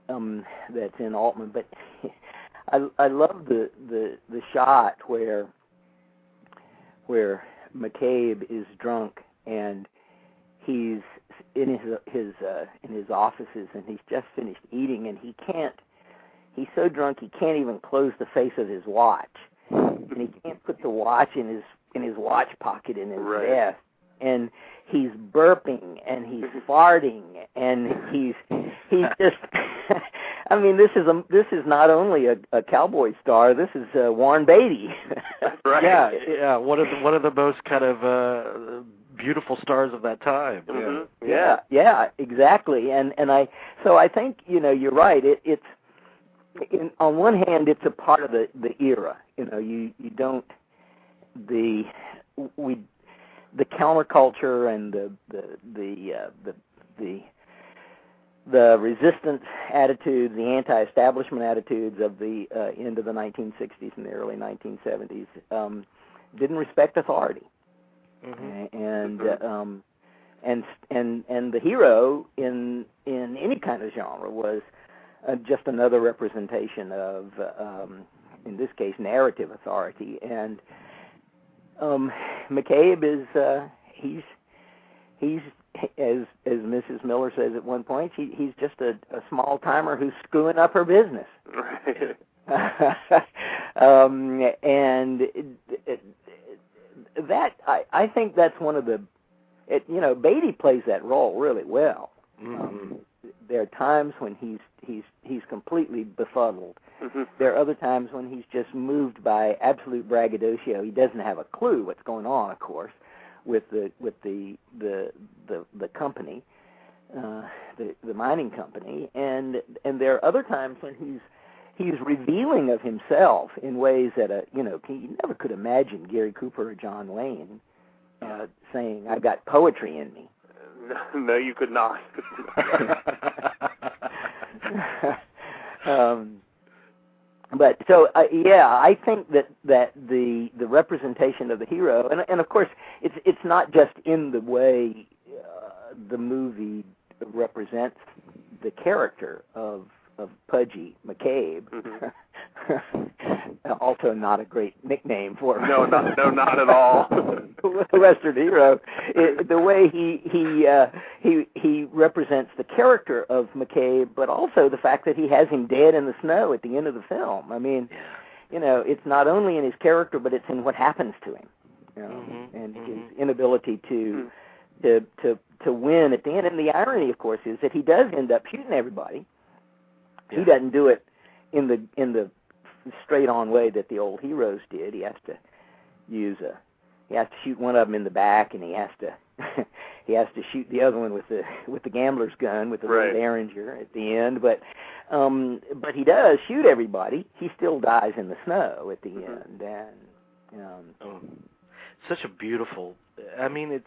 that's in Altman. But I love the shot where McCabe is drunk and he's in his offices and he's just finished eating, and he's so drunk he can't even close the face of his watch, and he can't put the watch in his watch pocket in his vest, and he's burping and he's farting and he's just I mean, this is not only a cowboy star, this is Warren Beatty. Right. Yeah, one of the most kind of beautiful stars of that time. Mm-hmm. Yeah, exactly. And I think you're right. It's on one hand, it's a part of the era. You don't the counterculture and the resistance attitudes, the anti-establishment attitudes of the end of the 1960s and the early 1970s didn't respect authority. Mm-hmm. And the hero in any kind of genre was just another representation of, in this case, narrative authority. And McCabe is he's as Mrs. Miller says at one point, he's just a small timer who's screwing up her business. Right. And that I think that's one of the, Beatty plays that role really well. Mm-hmm. There are times when he's completely befuddled. Mm-hmm. There are other times when he's just moved by absolute braggadocio. He doesn't have a clue what's going on, of course, with the company, the mining company, and there are other times when he's revealing of himself in ways that you never could imagine Gary Cooper or John Wayne saying, "I've got poetry in me." No, you could not. But so I think that the representation of the hero, and of course it's not just in the way the movie represents the character of Pudgy McCabe. Mm-hmm. Also not a great nickname for him. No, not at all. Western hero. The way he represents the character of McCabe, but also the fact that he has him dead in the snow at the end of the film. I mean, it's not only in his character, but it's in what happens to him, and his inability to win at the end. And the irony, of course, is that he does end up shooting everybody. Yeah. He doesn't do it in the straight-on way that the old heroes did. He has to shoot one of them in the back, and he has to shoot the other one with the gambler's gun, with the little derringer at the end. But he does shoot everybody. He still dies in the snow at the end, and such a beautiful. I mean,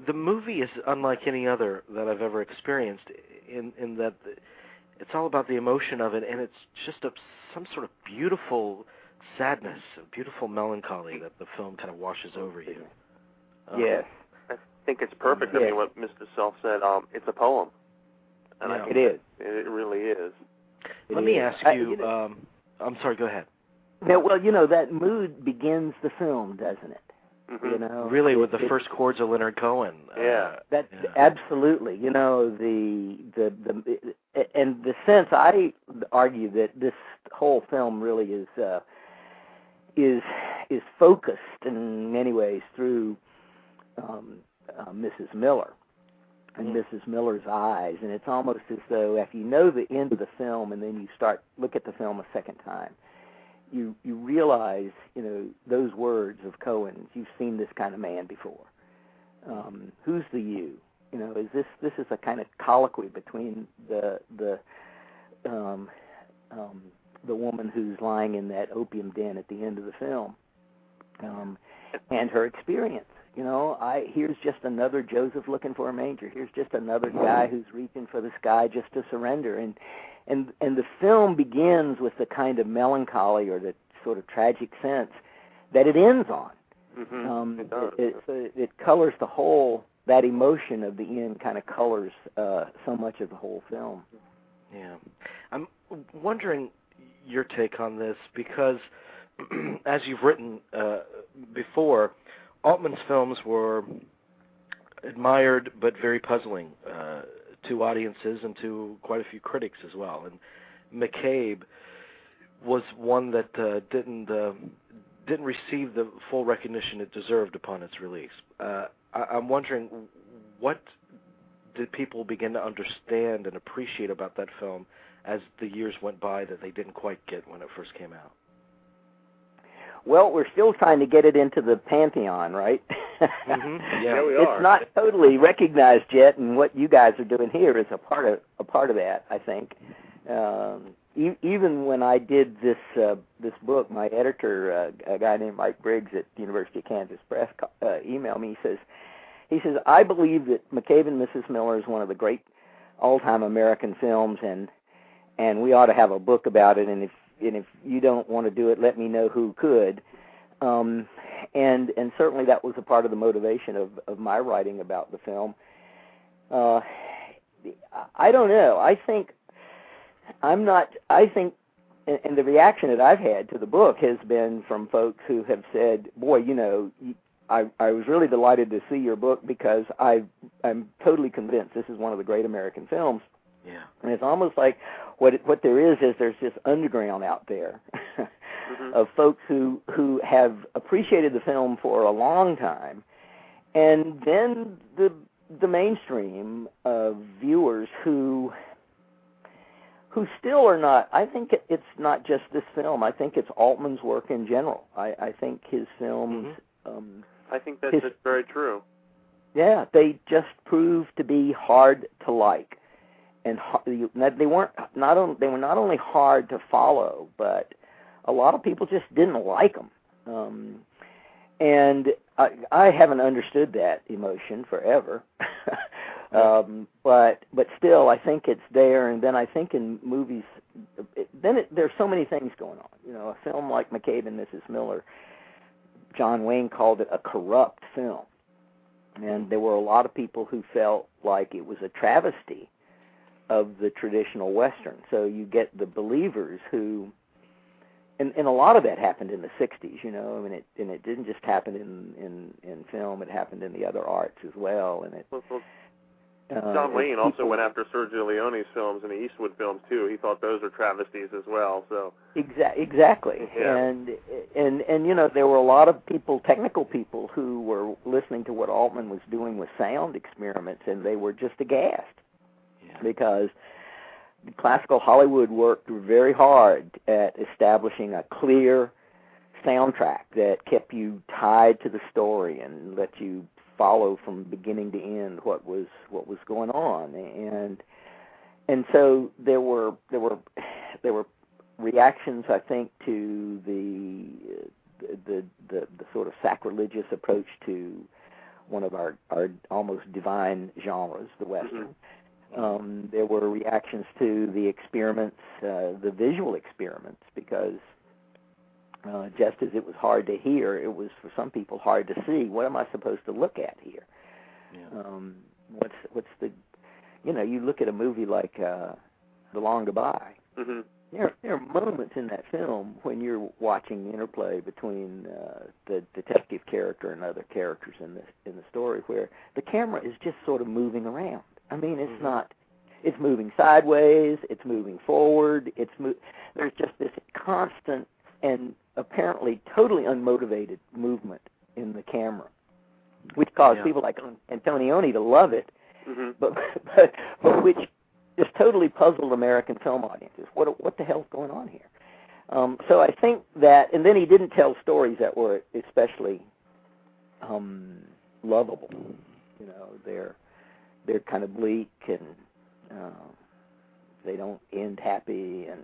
the movie is unlike any other that I've ever experienced in that it's all about the emotion of it, and it's just some sort of beautiful sadness, a beautiful melancholy that the film kind of washes over you. Yes. I think it's perfect. I mean, what Mr. Self said, it's a poem. And I think it is. It really is. Let me ask you, I'm sorry, go ahead. No, well, that mood begins the film, doesn't it? Mm-hmm. Really, with the first chords of Leonard Cohen. Absolutely. And the sense, I argue that this whole film really is focused in many ways through Mrs. Miller and Mrs. Miller's eyes, and it's almost as though if you know the end of the film and then you look at the film a second time, you realize, those words of Cohen's, you've seen this kind of man before. Who's the you? Is this is a kind of colloquy between the woman who's lying in that opium den at the end of the film, and her experience. Here's just another Joseph looking for a manger. Here's just another guy who's reaching for the sky just to surrender. And the film begins with the kind of melancholy or the sort of tragic sense that it ends on. It colors the whole. That emotion of the end kind of colors so much of the whole film. Yeah, I'm wondering your take on this because, as you've written before, Altman's films were admired but very puzzling to audiences and to quite a few critics as well. And McCabe was one that didn't receive the full recognition it deserved upon its release. I'm wondering, what did people begin to understand and appreciate about that film as the years went by that they didn't quite get when it first came out? Well, we're still trying to get it into the pantheon, right? Yeah, we are. It's not totally recognized yet, and what you guys are doing here is a part of that, I think. Even when I did this book, my editor, a guy named Mike Briggs at the University of Kansas Press, emailed me. He says, I believe that McCabe and Mrs. Miller is one of the great all-time American films, and we ought to have a book about it. And if you don't want to do it, let me know who could. And certainly that was a part of the motivation of my writing about the film. I don't know. I think, and the reaction that I've had to the book has been from folks who have said, boy, I was really delighted to see your book because I'm totally convinced this is one of the great American films. Yeah. And it's almost like what there is there's this underground out there of folks who have appreciated the film for a long time, and then the mainstream of viewers who still are not. I think it's not just this film. I think it's Altman's work in general. I think his films. I think that's very true. Yeah, they just proved to be hard to like, and they were not only hard to follow, but a lot of people just didn't like them. And I haven't understood that emotion forever. But still, I think it's there. And then I think in movies, there's so many things going on. A film like McCabe and Mrs. Miller, John Wayne called it a corrupt film. And there were a lot of people who felt like it was a travesty of the traditional Western. So you get the believers who, and a lot of that happened in the 60s, and it didn't just happen in film, it happened in the other arts as well. And John Wayne also went after Sergio Leone's films and the Eastwood films too. He thought those were travesties as well. So exactly, yeah. and you know, there were a lot of people, technical people, who were listening to what Altman was doing with sound experiments, and they were just aghast because classical Hollywood worked very hard at establishing a clear soundtrack that kept you tied to the story and let you follow from beginning to end what was going on, and so there were reactions, I think, to the sort of sacrilegious approach to one of our almost divine genres, the Western. There were reactions to the experiments, the visual experiments, because just as it was hard to hear, it was for some people hard to see. What am I supposed to look at here? Yeah. What's the, you know, you look at a movie like The Long Goodbye. Mm-hmm. There are moments in that film when you're watching the interplay between the detective character and other characters in the story where the camera is just sort of moving around. I mean, it's not. It's moving sideways. It's moving forward. There's just this constant and apparently totally unmotivated movement in the camera, which caused people like Antonioni to love it, but which just totally puzzled American film audiences. What the hell's going on here? So I think that, and then he didn't tell stories that were especially lovable. You know, they're kind of bleak and they don't end happy, and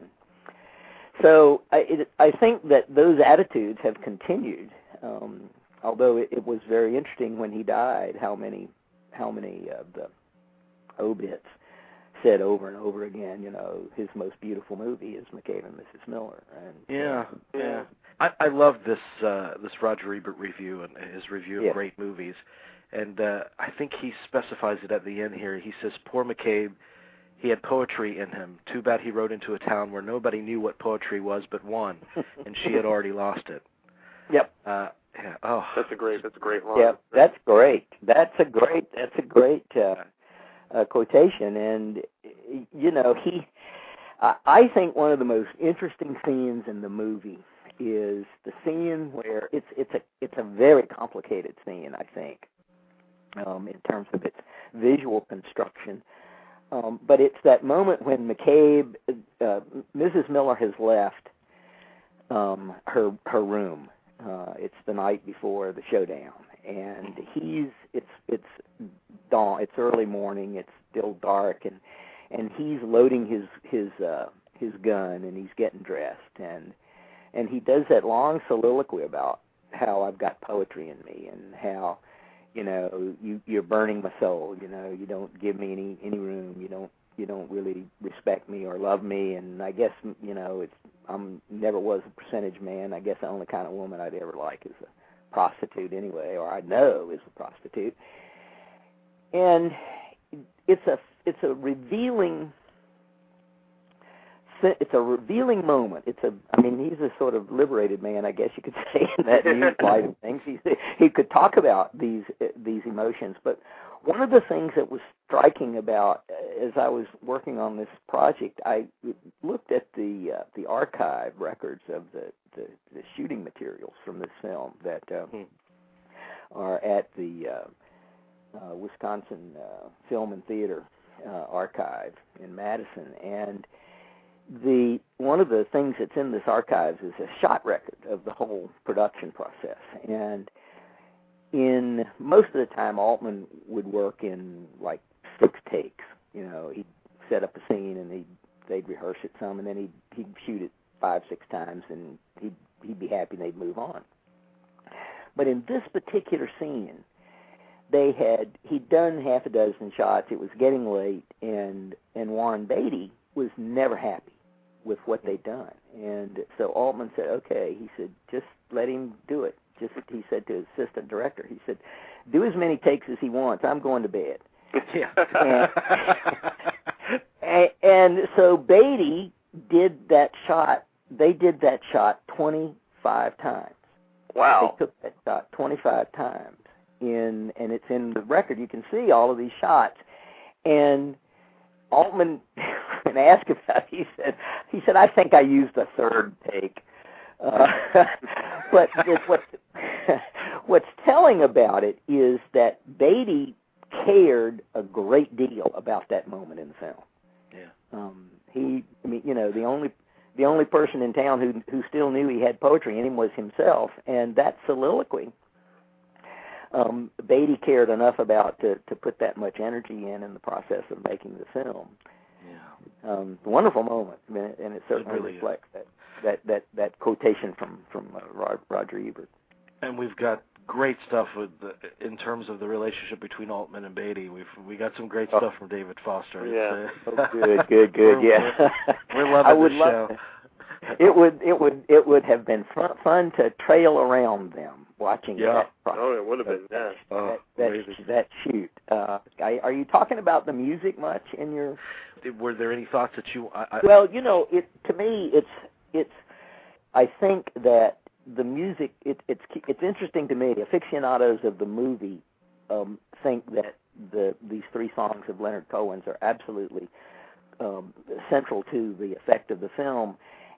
so I think that those attitudes have continued, although it was very interesting when he died how many of the obits said over and over again, you know, his most beautiful movie is McCabe and Mrs. Miller. And, I love this Roger Ebert review and his review of great movies, and I think he specifies it at the end here. He says, "Poor McCabe, he had poetry in him. Too bad he rode into a town where nobody knew what poetry was but one, and she had already lost it." Yep. Oh, that's a great line. Yep, that's great. That's a great quotation. And you know, I think one of the most interesting scenes in the movie is the scene where it's a very complicated scene, I think, in terms of its visual construction. But it's that moment when McCabe, Mrs. Miller has left her room. It's the night before the showdown, and it's dawn. It's early morning. It's still dark, and he's loading his gun, and he's getting dressed, and he does that long soliloquy about how I've got poetry in me, and how, you know, you're burning my soul. You know, you don't give me any room. You don't really respect me or love me. And I guess, you know, I'm never was a percentage man. I guess the only kind of woman I'd ever like is a prostitute anyway, or I know is a prostitute. And it's a revealing. It's a revealing moment. I mean, he's a sort of liberated man, I guess you could say, in that new light of things. He could talk about these emotions, but one of the things that was striking about, as I was working on this project, I looked at the archive records of the shooting materials from this film that are at the Wisconsin Film and Theater Archive in Madison, and one of the things that's in this archives is a shot record of the whole production process. And in most of the time, Altman would work in like 6 takes. You know, he'd set up a scene and they'd rehearse it some, and then he'd shoot it 5-6 times, and he'd be happy and they'd move on. But in this particular scene, he'd done half a dozen shots. It was getting late, and Warren Beatty was never happy with what they'd done. And so Altman said, okay, he said, just let him do it. He said to his assistant director, he said, do as many takes as he wants. I'm going to bed. Yeah. And so Beatty did that shot. They did that shot 25 times. Wow. They took that shot 25 times. And it's in the record. You can see all of these shots. And Altman, when asked about it, he said, I think I used a third take. But what's telling about it is that Beatty cared a great deal about that moment in the film. Yeah. The only person in town who still knew he had poetry in him was himself, and that soliloquy, Beatty cared enough about to put that much energy in the process of making the film. Yeah. Wonderful moment, and it certainly reflects that quotation from Roger Ebert. And we've got great stuff in terms of the relationship between Altman and Beatty. We got some great stuff from David Foster. Yeah. Good. Yeah. We're loving the show. It would have been fun to trail around them watching that process. Oh, it would have been. That shoot. Are you talking about the music much in your? Were there any thoughts that you? Well, to me, it's. I think that the music. It's interesting to me. Aficionados of the movie think that these three songs of Leonard Cohen's are absolutely central to the effect of the film.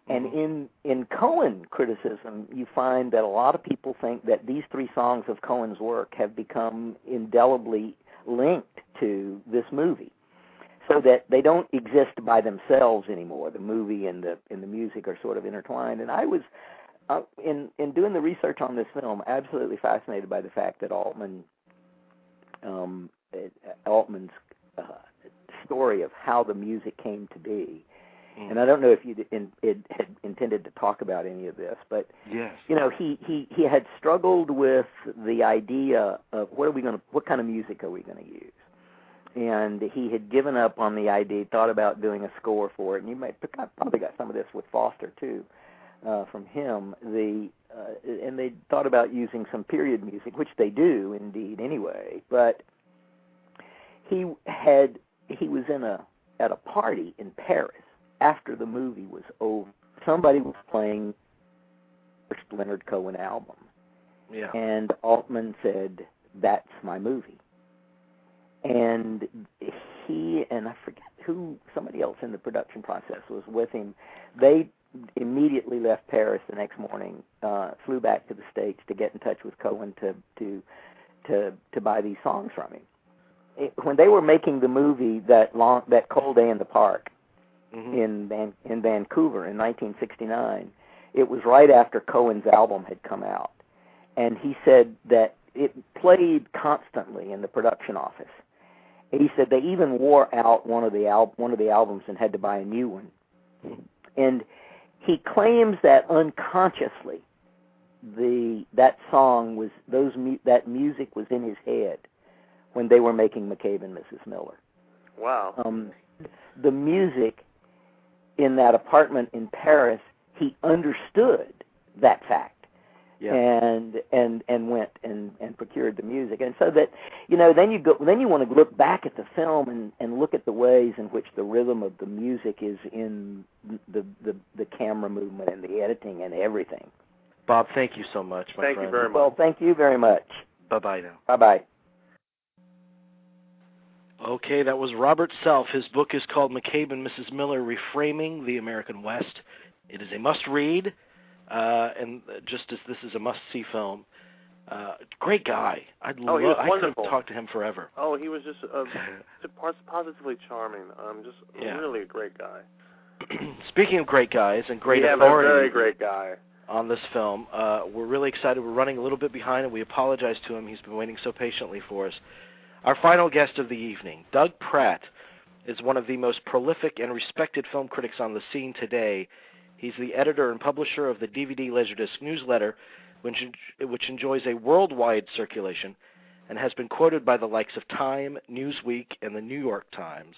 And in Cohen criticism, you find that a lot of people think that these three songs of Cohen's work have become indelibly linked to this movie, so that they don't exist by themselves anymore. The movie and the music are sort of intertwined. And I was, in doing the research on this film, absolutely fascinated by the fact that Altman's story of how the music came to be. And I don't know if you had intended to talk about any of this, but yes. He had struggled with the idea of what kind of music are we going to use, and he had given up on the idea. Thought about doing a score for it, and you probably got some of this with Foster too, from him. And they thought about using some period music, which they do indeed anyway. But he was at a party in Paris. After the movie was over, somebody was playing the first Leonard Cohen album. Yeah. And Altman said, "That's my movie." And he, and I forget who, somebody else in the production process was with him. They immediately left Paris the next morning, flew back to the States to get in touch with Cohen to buy these songs from him. When they were making the movie, that Cold Day in the Park, in Vancouver in 1969, it was right after Cohen's album had come out, and he said that it played constantly in the production office. He said they even wore out one of the albums and had to buy a new one. And he claims that unconsciously that music was in his head when they were making McCabe and Mrs. Miller. Wow. The music in that apartment in Paris, he understood that fact, and went and procured the music, and so that then you want to look back at the film and look at the ways in which the rhythm of the music is in the camera movement and the editing and everything. Bob, thank you so much, my friend. Thank you very much. Well, thank you very much. Bye-bye now. Bye-bye. Okay, that was Robert Self. His book is called McCabe and Mrs. Miller, Reframing the American West. It is a must-read, and just as this is a must-see film. Great guy. I could talk to him forever. Oh, he was just positively charming. Really a great guy. Speaking of great guys and great authority, a very great guy on this film, we're really excited. We're running a little bit behind, and we apologize to him. He's been waiting so patiently for us. Our final guest of the evening, Doug Pratt, is one of the most prolific and respected film critics on the scene today. He's the editor and publisher of the DVD Laserdisc newsletter, which enjoys a worldwide circulation and has been quoted by the likes of Time, Newsweek, and the New York Times.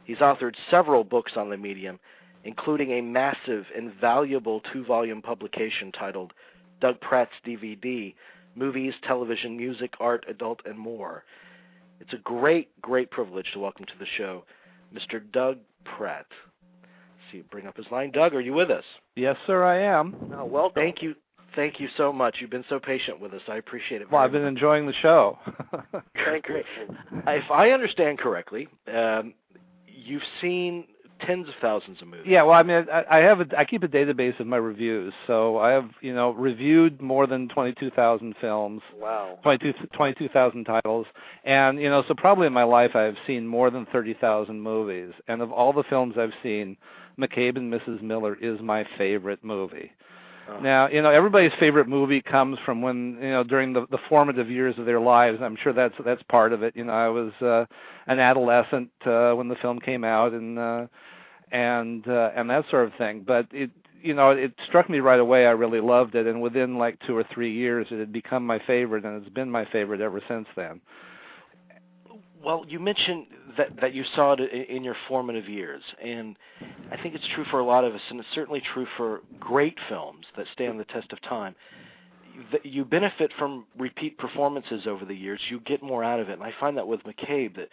He's authored several books on the medium, including a massive and valuable 2-volume publication titled Doug Pratt's DVD, Movies, Television, Music, Art, Adult, and More. It's a great, great privilege to welcome to the show Mr. Doug Pratt. Let's see, bring up his line. Doug, are you with us? Yes, sir, I am. Oh, welcome. Thank you. thank you so much. You've been so patient with us. I appreciate it. Well, I've been enjoying the show. Great. If I understand correctly, you've seen tens of thousands of movies. Yeah, well, I mean, I keep a database of my reviews, so I have reviewed more than 22,000 films. Wow. 22,000 titles, and so probably in my life I've seen more than 30,000 movies. And of all the films I've seen, McCabe and Mrs. Miller is my favorite movie. Oh. Now, everybody's favorite movie comes from when, during the formative years of their lives. I'm sure that's part of it. I was an adolescent when the film came out, and that sort of thing. But it struck me right away. I really loved it, and within like 2 or 3 years, it had become my favorite, and it's been my favorite ever since then. Well, you mentioned that you saw it in your formative years, and I think it's true for a lot of us, and it's certainly true for great films that stand the test of time. You benefit from repeat performances over the years. You get more out of it, and I find that with McCabe, that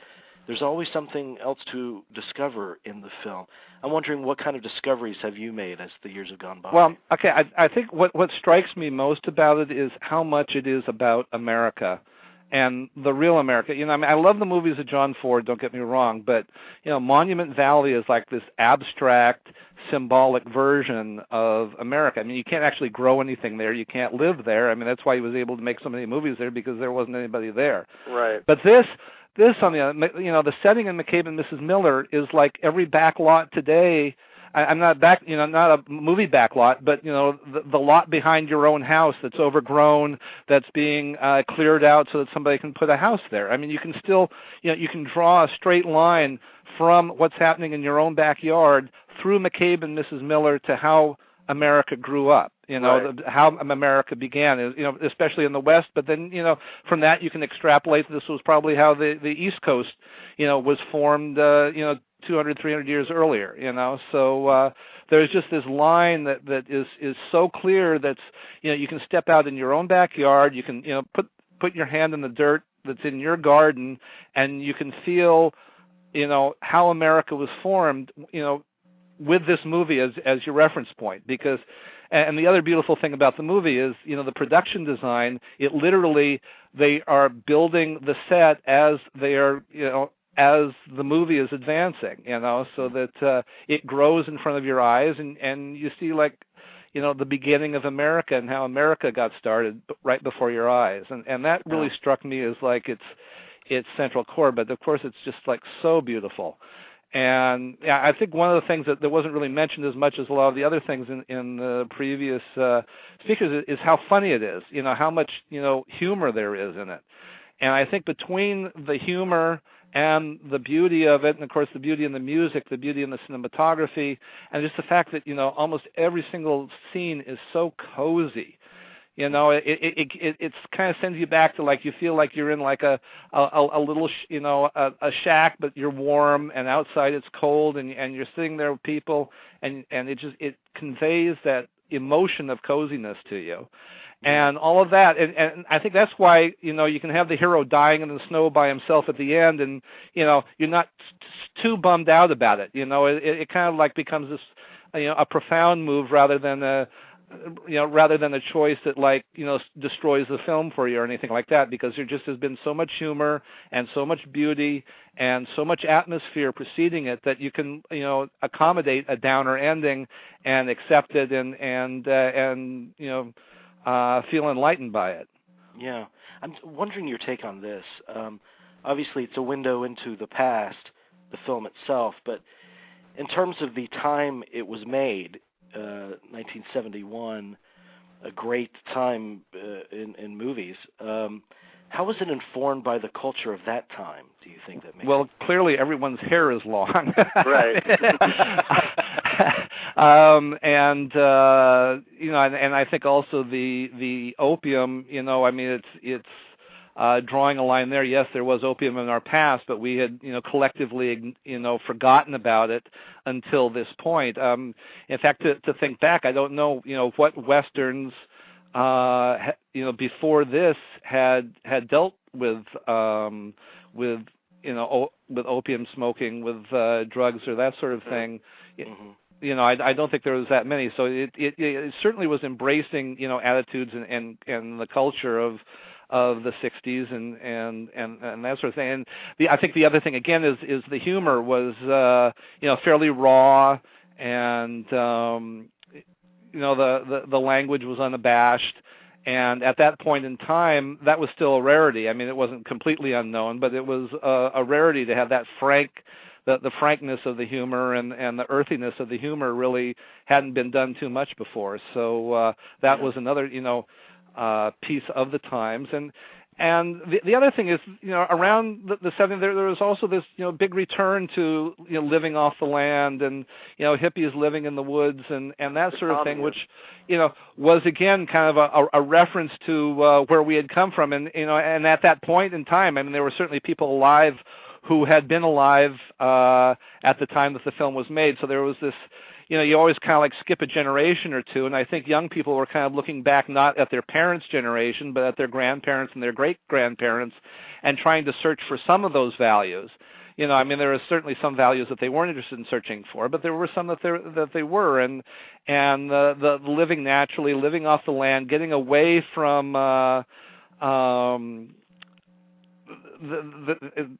there's always something else to discover in the film. I'm wondering, what kind of discoveries have you made as the years have gone by? Well, okay, I think what strikes me most about it is how much it is about America. And the real America. I love the movies of John Ford, don't get me wrong, but, Monument Valley is like this abstract, symbolic version of America. I mean, you can't actually grow anything there. You can't live there. I mean, that's why he was able to make so many movies there, because there wasn't anybody there. Right. But this on the setting in McCabe and Mrs. Miller is like every back lot today. I'm not not a movie back lot, but the lot behind your own house that's overgrown, that's being cleared out so that somebody can put a house there. I mean, you can still, you can draw a straight line from what's happening in your own backyard through McCabe and Mrs. Miller to how America grew up. Right. How America began, especially in the West. But then, from that you can extrapolate this was probably how the East Coast, was formed, 200, 300 years earlier, So there's just this line that is so clear that's, you can step out in your own backyard, you can, put your hand in the dirt that's in your garden, and you can feel, how America was formed, with this movie as your reference point. Because, and the other beautiful thing about the movie is, the production design, it literally, they are building the set as they are, as the movie is advancing, so that it grows in front of your eyes, and you see, like, the beginning of America and how America got started right before your eyes. And that really struck me as like its central core, but of course it's just like so beautiful. And yeah, I think one of the things that wasn't really mentioned as much as a lot of the other things in the previous speakers is how funny it is, how much, humor there is in it. And I think between the humor and the beauty of it, and of course the beauty in the music, the beauty in the cinematography, and just the fact that, almost every single scene is so cozy. It kind of sends you back to, like, you feel like you're in like a little, a shack, but you're warm, and outside it's cold, and you're sitting there with people, and it conveys that emotion of coziness to you. And all of that, and I think that's why, you can have the hero dying in the snow by himself at the end, and, you're not too bummed out about it. It kind of like becomes this, a profound move rather than a choice that, like, destroys the film for you or anything like that, because there just has been so much humor and so much beauty and so much atmosphere preceding it that you can, accommodate a downer ending and accept it and feel enlightened by it. Yeah. I'm wondering your take on this. Obviously, it's a window into the past, the film itself, but in terms of the time it was made, 1971, a great time in movies. How was it informed by the culture of that time, do you think that makes Well, clearly everyone's hair is long. Right. And I think also the opium, it's drawing a line there. Yes, there was opium in our past, but we had, collectively, forgotten about it until this point. In fact, to think back, I don't know, what Westerns, before this had dealt with opium smoking, with drugs or that sort of thing. Mm-hmm. I don't think there was that many. So it certainly was embracing, attitudes and the culture of the 60s and that sort of thing. And I think the other thing again is the humor was fairly raw, and the language was unabashed. And at that point in time, that was still a rarity. I mean, it wasn't completely unknown, but it was a rarity to have that the frankness of the humor and the earthiness of the humor really hadn't been done too much before. So that was another, piece of the times. And the other thing is, around the 70s, there was also this, big return to, living off the land and, hippies living in the woods and that sort of thing, which, was again kind of a reference to where we had come from. And, and at that point in time, I mean, there were certainly people alive who had been alive at the time that the film was made. So there was this, you always kind of like skip a generation or two, and I think young people were kind of looking back not at their parents' generation, but at their grandparents and their great-grandparents, and trying to search for some of those values. I mean, there were certainly some values that they weren't interested in searching for, but there were some that they were, and the living naturally, living off the land, getting away from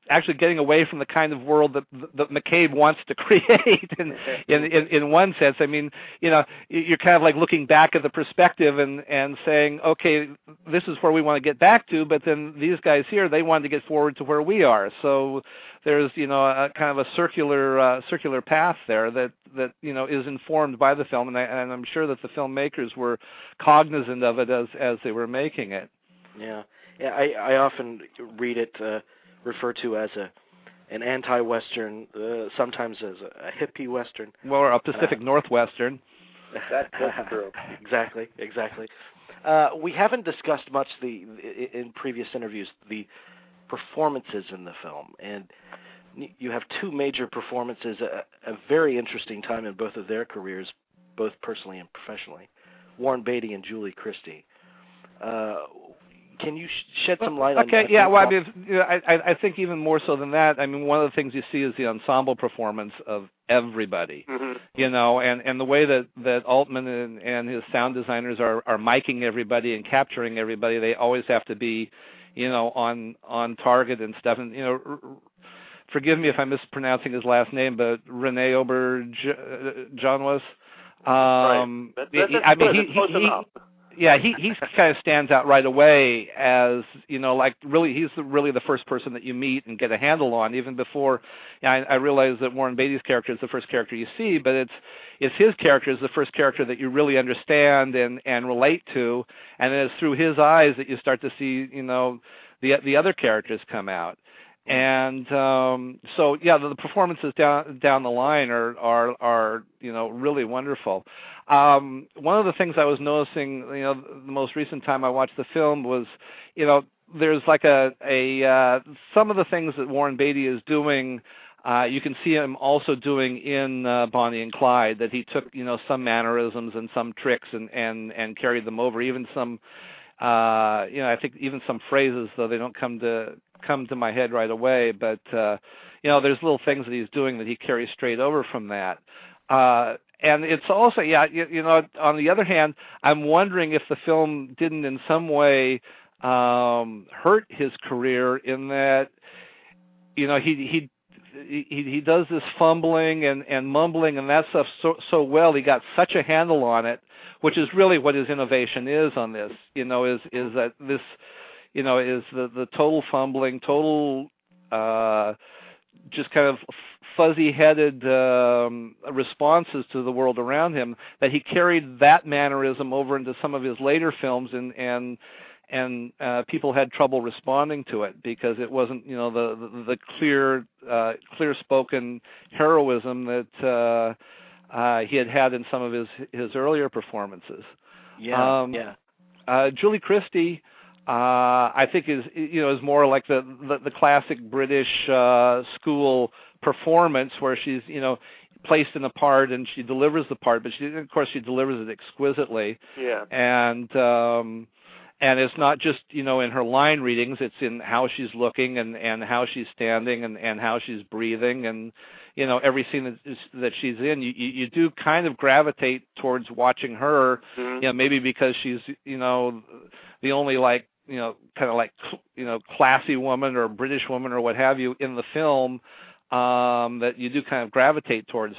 actually getting away from the kind of world that McCabe wants to create in one sense. I mean, you're kind of like looking back at the perspective and saying, okay, this is where we want to get back to, but then these guys here, they want to get forward to where we are. So there's, a kind of a circular path there that is informed by the film, and I'm sure that the filmmakers were cognizant of it as they were making it. Yeah. Yeah, I often read it referred to as an anti-Western, sometimes as a hippie Western. Well, or a Pacific Northwestern. That's true. Exactly. We haven't discussed much in previous interviews the performances in the film, and you have two major performances, a very interesting time in both of their careers, both personally and professionally, Warren Beatty and Julie Christie. Can you shed some light on that? Okay, yeah, well, I think even more so than that, I mean, one of the things you see is the ensemble performance of everybody, and the way that Altman and his sound designers are miking everybody and capturing everybody. They always have to be, on target and stuff. And, forgive me if I'm mispronouncing his last name, but Rene Auberjonois. Right. I mean, he kind of stands out right away as, like really, he's really the first person that you meet and get a handle on, even before, I realize that Warren Beatty's character is the first character you see, but it's his character is the first character that you really understand and relate to, and it's through his eyes that you start to see, the other characters come out. And so the performances down the line are really wonderful. One of the things I was noticing, the most recent time I watched the film was, there's like some of the things that Warren Beatty is doing, you can see him also doing in Bonnie and Clyde, that he took, some mannerisms and some tricks and carried them over, even some, I think even some phrases, though they don't come to my head right away, but there's little things that he's doing that he carries straight over from that. And it's also, on the other hand, I'm wondering if the film didn't in some way hurt his career in that, he does this fumbling and mumbling and that stuff so well. He got such a handle on it, which is really what his innovation is on this, is that this, is the total fumbling, total just kind of fuzzy-headed responses to the world around him, that he carried that mannerism over into some of his later films, and people had trouble responding to it because it wasn't, the clear-spoken heroism that he had in some of his earlier performances. Julie Christie, I think is more like the classic British school performance where she's placed in a part and she delivers the part, but of course she delivers it exquisitely. Yeah. And And it's not just, in her line readings, it's in how she's looking and how she's standing and how she's breathing. And, every scene that she's in, you do kind of gravitate towards watching her, maybe because she's, the only classy woman or British woman or what have you in the film, that you do kind of gravitate towards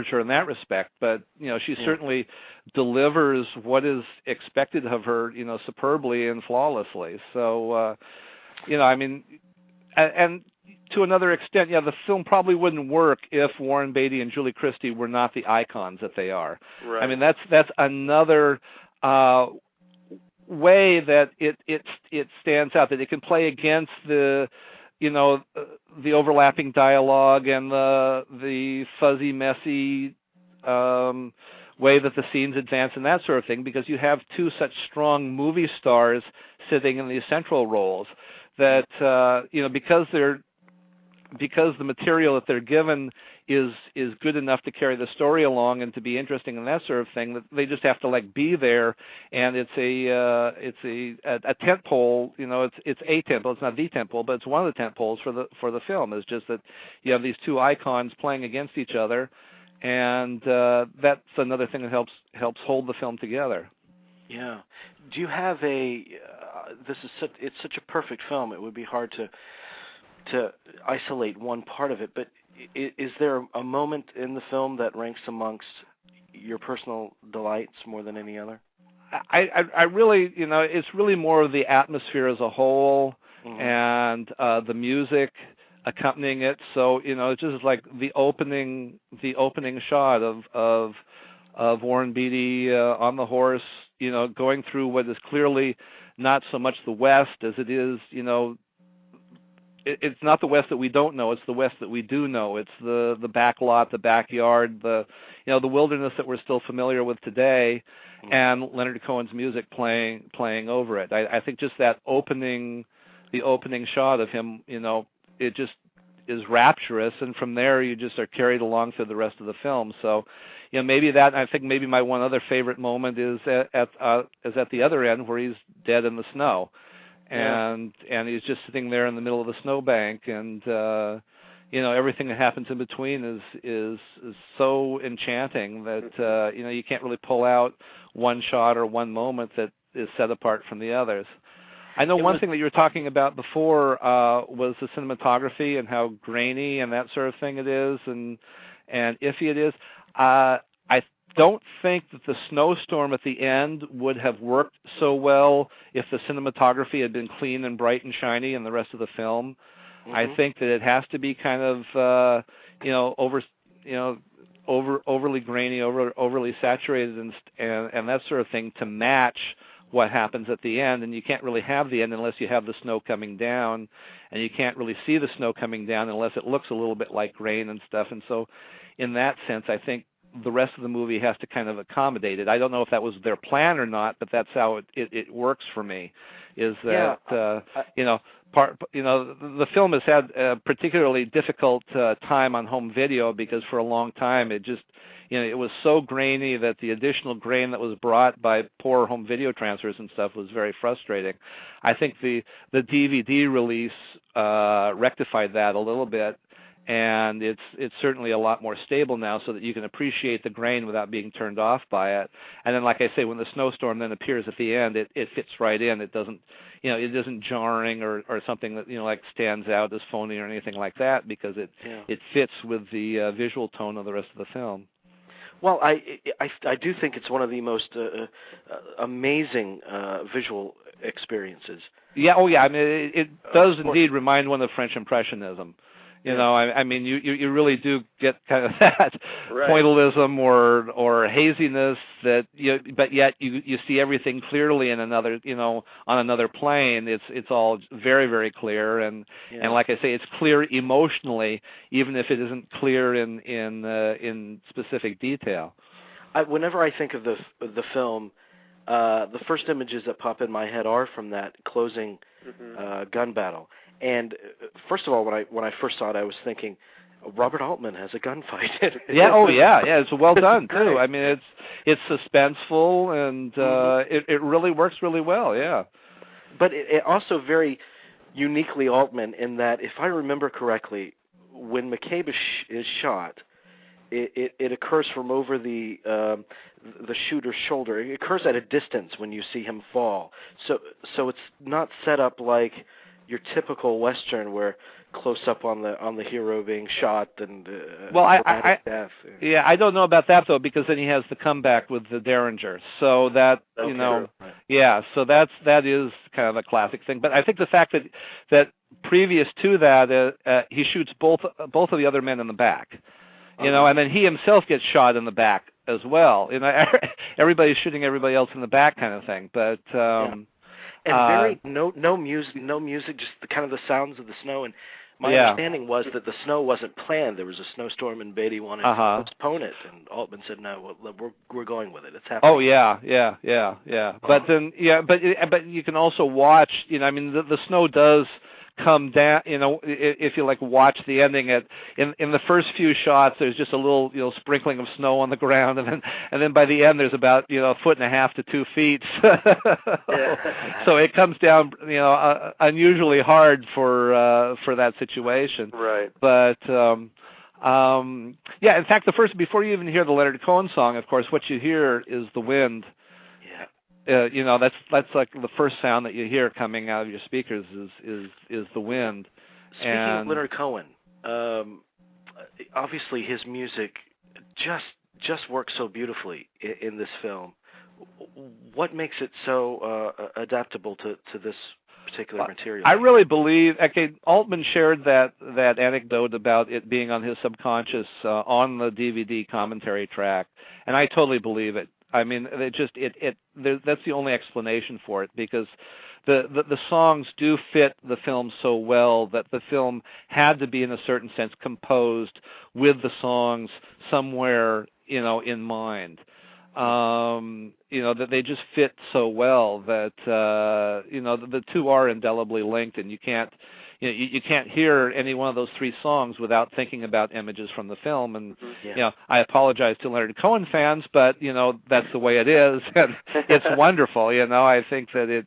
her in that respect. But she certainly delivers what is expected of her superbly and flawlessly. So and to another extent, the film probably wouldn't work if Warren Beatty and Julie Christie were not the icons that they are. Right. I mean, that's another way that it stands out, that it can play against the the overlapping dialogue and the fuzzy, messy way that the scenes advance and that sort of thing, because you have two such strong movie stars sitting in these central roles that because the material that they're given is good enough to carry the story along and to be interesting and that sort of thing, that they just have to be there, and it's a tent pole. It's a tent pole. It's not the tent pole, but it's one of the tent poles for the film. It's just that you have these two icons playing against each other, and that's another thing that helps hold the film together. Yeah. Do you have it's such a perfect film. It would be hard to isolate one part of it, but is there a moment in the film that ranks amongst your personal delights more than any other? I really, it's really more of the atmosphere as a whole, and the music accompanying it. So it's just like the opening shot of Warren Beatty on the horse, going through what is clearly not so much the West as it is, it's not the West that we don't know. It's the West that we do know. It's the back lot, the backyard, the wilderness that we're still familiar with today, and Leonard Cohen's music playing over it. I think just that the opening shot of him, it just is rapturous, and from there you just are carried along through the rest of the film. So, maybe that. I think maybe my one other favorite moment is at the other end where he's dead in the snow. And he's just sitting there in the middle of the snowbank, and everything that happens in between is so enchanting that you can't really pull out one shot or one moment that is set apart from the others. I know one thing that you were talking about before was the cinematography and how grainy and that sort of thing it is, and iffy it is. I don't think that the snowstorm at the end would have worked so well if the cinematography had been clean and bright and shiny in the rest of the film. I think that it has to be kind of overly grainy, overly saturated, and that sort of thing to match what happens at the end. And you can't really have the end unless you have the snow coming down, and you can't really see the snow coming down unless it looks a little bit like rain and stuff. And so in that sense, I think the rest of the movie has to kind of accommodate it. I don't know if that was their plan or not, but that's how it works for me. Is that the film has had a particularly difficult time on home video, because for a long time it just it was so grainy that the additional grain that was brought by poor home video transfers and stuff was very frustrating. I think the DVD release rectified that a little bit. And it's certainly a lot more stable now, so that you can appreciate the grain without being turned off by it. And then, like I say, when the snowstorm then appears at the end, it fits right in. It doesn't, it isn't jarring or something that like stands out as phony or anything like that, because it fits with the visual tone of the rest of the film. Well, I do think it's one of the most amazing visual experiences. Yeah. Oh, yeah. I mean, it does indeed remind one of French Impressionism. I mean, you really do get kind of that pointillism or haziness that but yet you see everything clearly in another, on another plane. It's all very, very clear, and like I say, it's clear emotionally, even if it isn't clear in specific detail. Whenever I think of the film, the first images that pop in my head are from that closing gun battle. And first of all, when I first saw it, I was thinking, Robert Altman has a gunfight. Yeah. Oh, yeah. Yeah. It's well done too. I mean, it's suspenseful and it really works really well. Yeah. But it also very uniquely Altman in that, if I remember correctly, when McCabe is shot, it occurs from over the shooter's shoulder. It occurs at a distance when you see him fall. So it's not set up like your typical Western where close up on the hero being shot and death. Yeah, I don't know about that though, because then he has the comeback with the Derringer. So that yeah, so that is kind of a classic thing. But I think the fact that previous to that, he shoots both of the other men in the back, and then he himself gets shot in the back as well. Everybody's shooting everybody else in the back, kind of thing. But and very no music, just the kind of the sounds of the snow. And my understanding was that the snow wasn't planned. There was a snowstorm, and Beatty wanted to postpone it, and Altman said, "No, we're going with it. It's happening." Oh yeah. But then but you can also watch. I mean, the snow does come down. If you watch the ending in the first few shots, there's just a little sprinkling of snow on the ground, and then by the end there's about 1.5 to 2 feet. So it comes down unusually hard for that situation. Right. But in fact, before you even hear the Leonard Cohen song, of course, what you hear is the wind. That's like the first sound that you hear coming out of your speakers is the wind. Speaking of Leonard Cohen, obviously his music just works so beautifully in this film. What makes it so adaptable to this particular material? I really believe, Altman shared that anecdote about it being on his subconscious on the DVD commentary track, and I totally believe it. I mean, that's the only explanation for it, because the songs do fit the film so well that the film had to be, in a certain sense, composed with the songs somewhere, in mind. That they just fit so well that the two are indelibly linked, and you can't hear any one of those three songs without thinking about images from the film. And I apologize to Leonard Cohen fans, but that's the way it is, and it's wonderful. I think that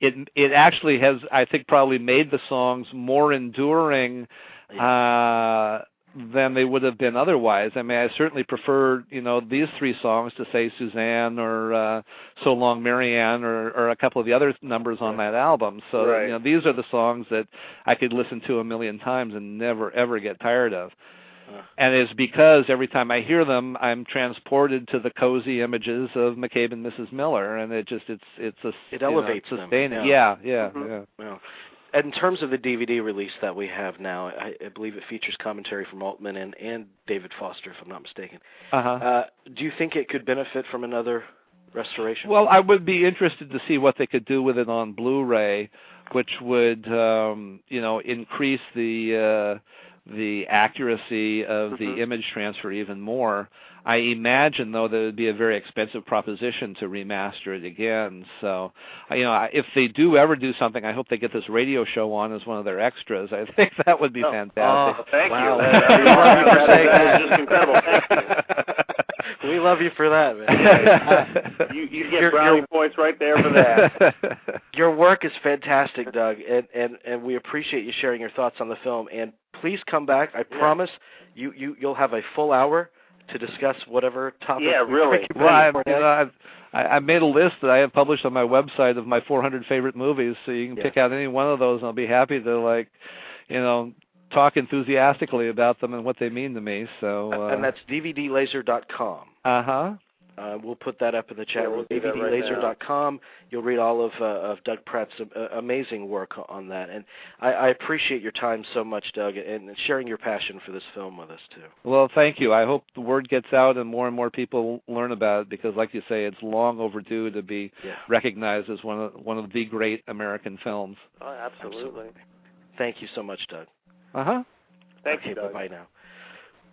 it actually has, I think, probably made the songs more enduring than they would have been otherwise. I mean, I certainly prefer, these three songs to, say, Suzanne or So Long Marianne or a couple of the other numbers on that album. So, these are the songs that I could listen to a million times and never, ever get tired of. And it's because every time I hear them, I'm transported to the cozy images of McCabe and Mrs. Miller, and it elevates sustaining. them. Yeah. And in terms of the DVD release that we have now, I believe it features commentary from Altman and David Foster, if I'm not mistaken. Do you think it could benefit from another restoration? Well, I would be interested to see what they could do with it on Blu-ray, which would, increase the accuracy of the image transfer even more. I imagine, though, that it would be a very expensive proposition to remaster it again. So, if they do ever do something, I hope they get this radio show on as one of their extras. I think that would be fantastic. Oh, thank you. That's just incredible. Thank you. We love you for that, man. You get brownie points right there for that. Your work is fantastic, Doug, and we appreciate you sharing your thoughts on the film. And please come back. I promise you'll have a full hour to discuss whatever topic. Yeah, really. Well, I made a list that I have published on my website of my 400 favorite movies, so you can pick out any one of those, and I'll be happy to, talk enthusiastically about them and what they mean to me. So. And that's dvdlaser.com. We'll put that up in the chat room. dvdlaser.com. You'll read all of Doug Pratt's amazing work on that. And I appreciate your time so much, Doug, and sharing your passion for this film with us, too. Well, thank you. I hope the word gets out and more people learn about it, because, like you say, it's long overdue to be recognized as one of the great American films. Oh, absolutely. Thank you so much, Doug. Thank you, Doug. Bye-bye now.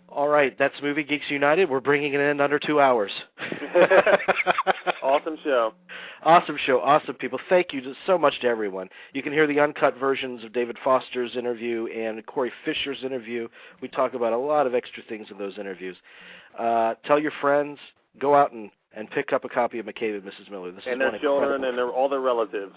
All right, that's Movie Geeks United. We're bringing it in under 2 hours. Awesome show. Awesome show. Awesome people. Thank you so much to everyone. You can hear the uncut versions of David Foster's interview and Corey Fischer's interview. We talk about a lot of extra things in those interviews. Tell your friends. Go out and pick up a copy of McCabe and Mrs. Miller. This and is their children and all their relatives.